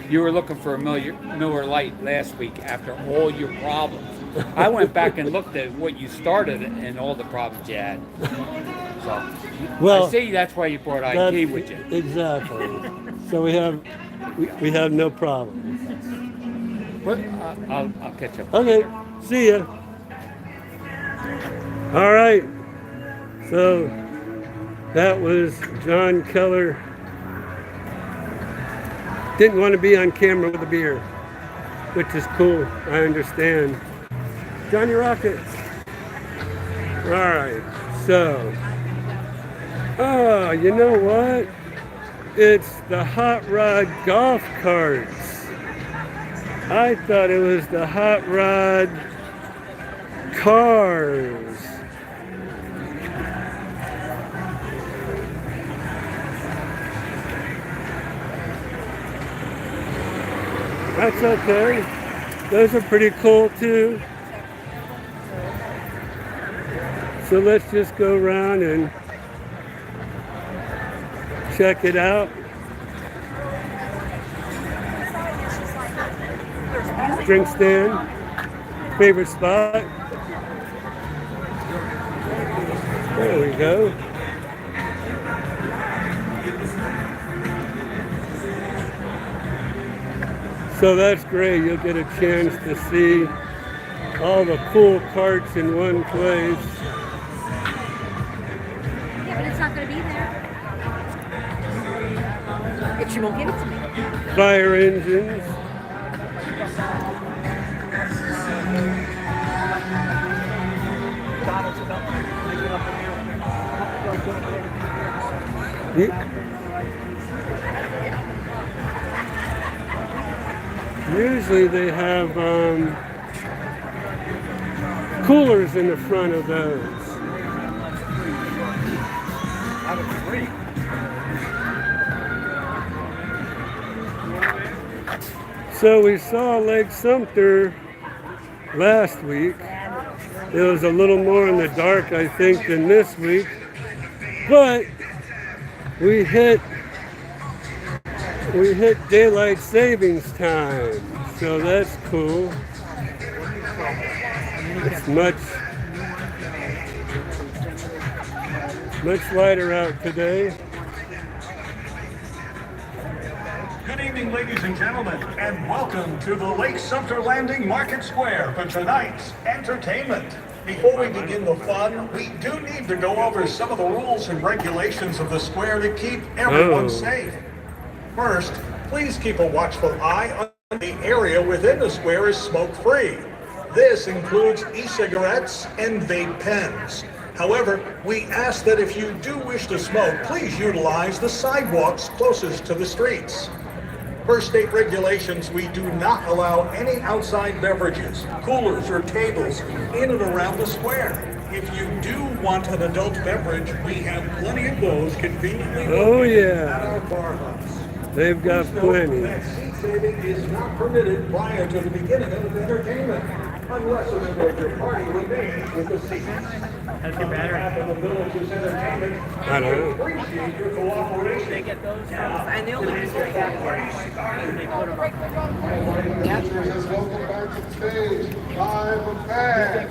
You were looking for a Miller Lite last week after all your problems. I went back and looked at what you started and all the problems you had. So, Well, I see that's why you brought IT that's- with you. Exactly. So we have no problem. But I'll catch up. Okay. See ya. All right. So that was John Keller. Didn't want to be on camera with a beer, which is cool. I understand. Johnny Rocket. All right. So, oh, you know what? It's the hot rod golf carts. I thought it was the hot rod cars. That's okay. Those are pretty cool too. So let's just go around and check it out. Drink stand, favorite spot. There we go. So that's great. You'll get a chance to see all the cool carts in one place. Yeah, but it's not going to be there. But you won't give it to me. Fire engines. Usually they have coolers in the front of those. So we saw Lake Sumter last week. It was a little more in the dark, I think, than this week. But we hit daylight savings time, so that's cool. It's much lighter out today. Good evening, ladies and gentlemen, and welcome to the Lake Sumter Landing Market Square for tonight's entertainment. Before we begin the fun, we do need to go over some of the rules and regulations of the square to keep everyone safe. First, please keep a watchful eye on the area within the square is smoke-free. This includes e-cigarettes and vape pens. However, we ask that if you do wish to smoke, please utilize the sidewalks closest to the streets. Per state regulations, we do not allow any outside beverages, coolers, or tables in and around the square. If you do want an adult beverage, we have plenty of those conveniently located at our bar hubs. They've got plenty. That seat saving is not permitted prior to the beginning of the entertainment, unless a member of your party remains with the seats. On behalf of the village's entertainment, I don't know. we appreciate your cooperation. They get those, And they'll lose their Welcome back to the stage, live and back.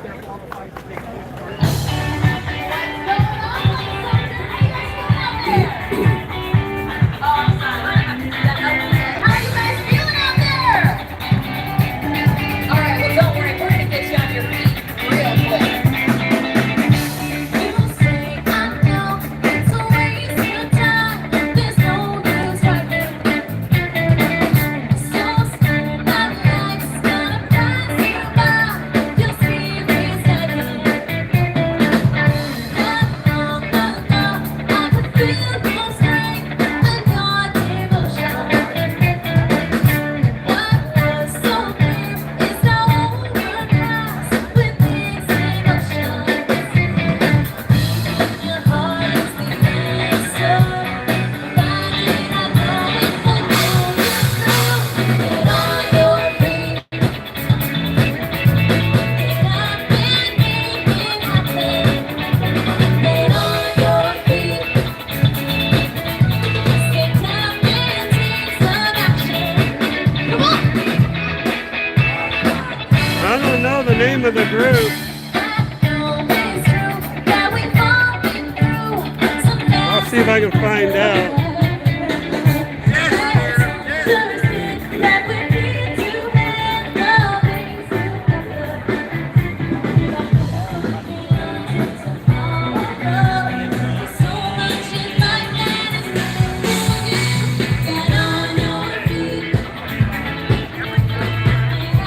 Don't worry, we're gonna get you on your feet real quick. People say I'm don't know the name of the group. I'll see if I can find out.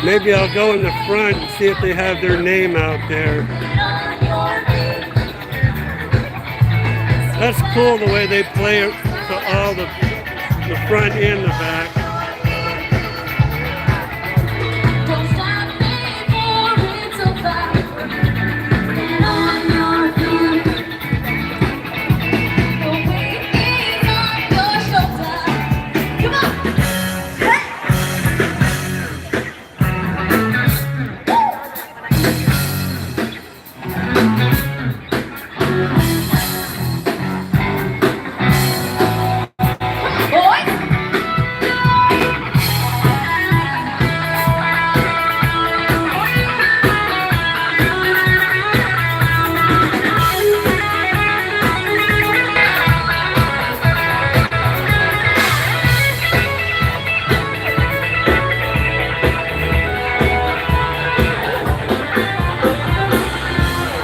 Maybe I'll go in the front and see if they have their name out there. That's cool the way they play it to all the front and the back.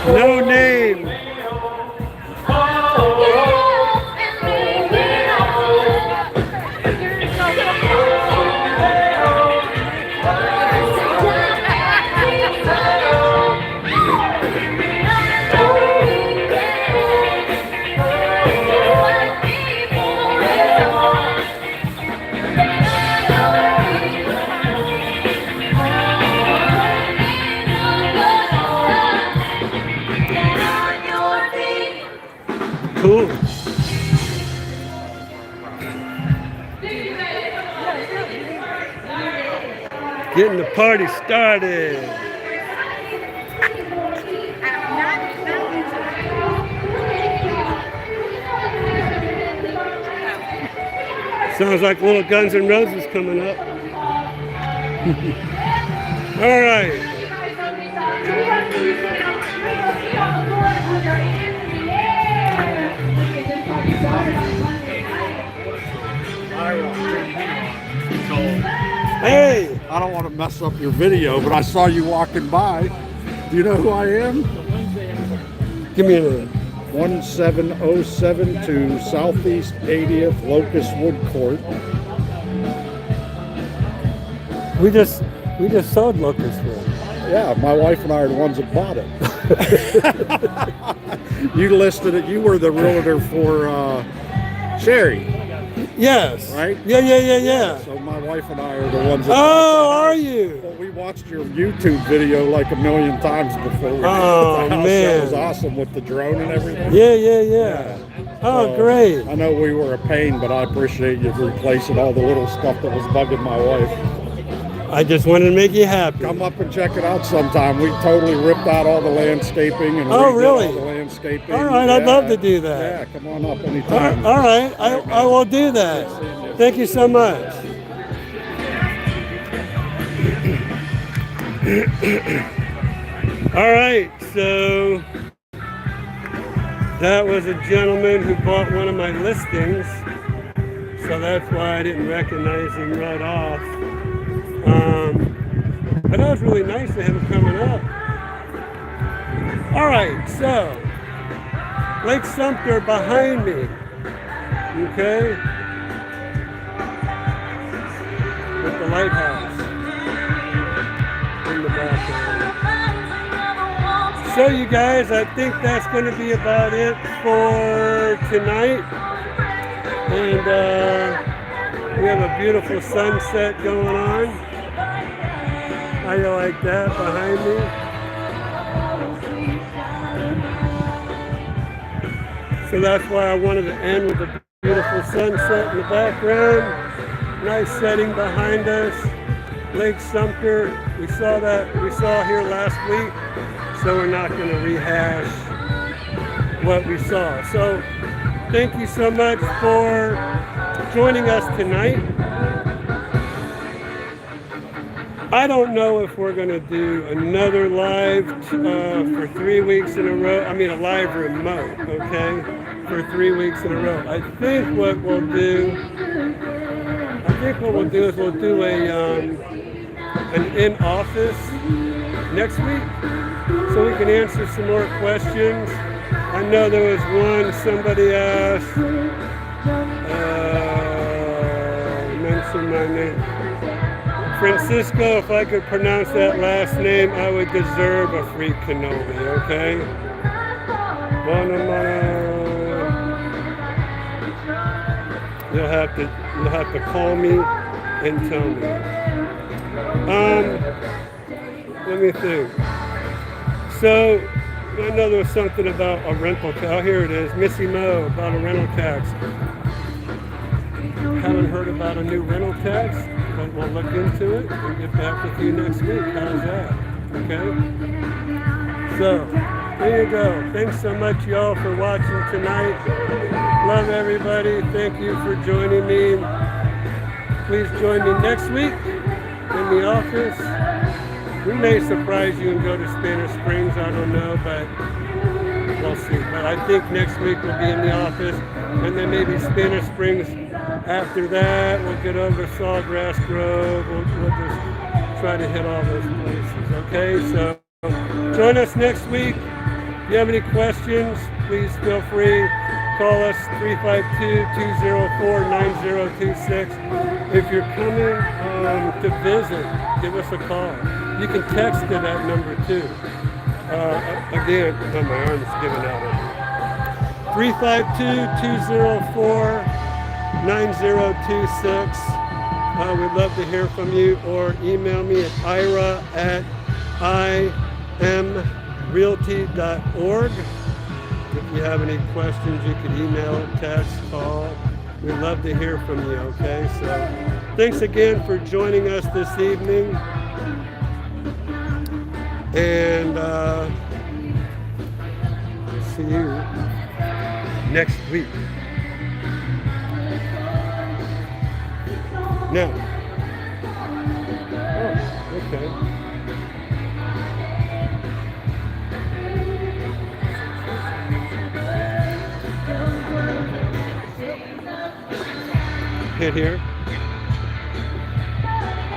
No name. Cool. Getting the party started. Sounds like little Guns N' Roses coming up. All right. Hey! I don't want to mess up your video, but I saw you walking by. Do you know who I am? Give me a name. 1707 Southeast 80th Locust Wood Court. We just sold Locust Wood. Yeah, my wife and I are the ones that bought it. You listed it. You were the realtor for Sherry. Yes. Right? Yeah. So my wife and I are the ones that Oh, are you? Well, we watched your YouTube video like a million times before. Oh, man. That was awesome with the drone and everything. Yeah. Oh, great. I know we were a pain, but I appreciate you replacing all the little stuff that was bugging my wife. I just wanted to make you happy. Come up and check it out sometime. We totally ripped out all the landscaping and Oh, redid really? all the landscaping. All right, I'd love to do that. Yeah, come on up anytime. All right, I will do that. Thank you so much. All right, so that was a gentleman who bought one of my listings, so that's why I didn't recognize him right off. But that was really nice of him coming up. All right, so Lake Sumter behind me, okay, with the lighthouse in the background. So you guys, I think that's going to be about it for tonight. And we have a beautiful sunset going on. How you like that behind me? So that's why I wanted to end with a beautiful sunset in the background. Nice setting behind us. Lake Sumter, we saw here last week, so we're not going to rehash what we saw. So thank you so much for joining us tonight. I don't know if we're going to do another live for 3 weeks in a row. I mean, a live remote, okay, for 3 weeks in a row. I think what we'll do is we'll do an in-office next week, so we can answer some more questions. I know there was one somebody asked. Mention my name. Francisco, if I could pronounce that last name, I would deserve a free cannoli, okay? You'll have to call me and tell me. Let me think. So, I know there was something about a rental tax. Oh, here it is. Missy Mo about a rental tax. Haven't heard about a new rental tax, but we'll look into it and get back with you next week. How's that? Okay? So, there you go. Thanks so much, y'all, for watching tonight. Love everybody. Thank you for joining me. Please join me next week in the office. We may surprise you and go to Spanish Springs. I don't know, but we'll see. But I think next week we'll be in the office, and then maybe Spanish Springs. After that, we'll get over Sawgrass Grove. We'll just try to hit all those places, okay? So join us next week. If you have any questions, please feel free. Call us 352-204-9026. If you're coming to visit, give us a call. You can text to that number too. Again, my arm's giving out. 352-204-9026. We'd love to hear from you, or email me at ira@imrealty.org. If you have any questions, you can email, text, call. We'd love to hear from you, okay? So thanks again for joining us this evening. And see you next week. Now, oh, okay. Hit here.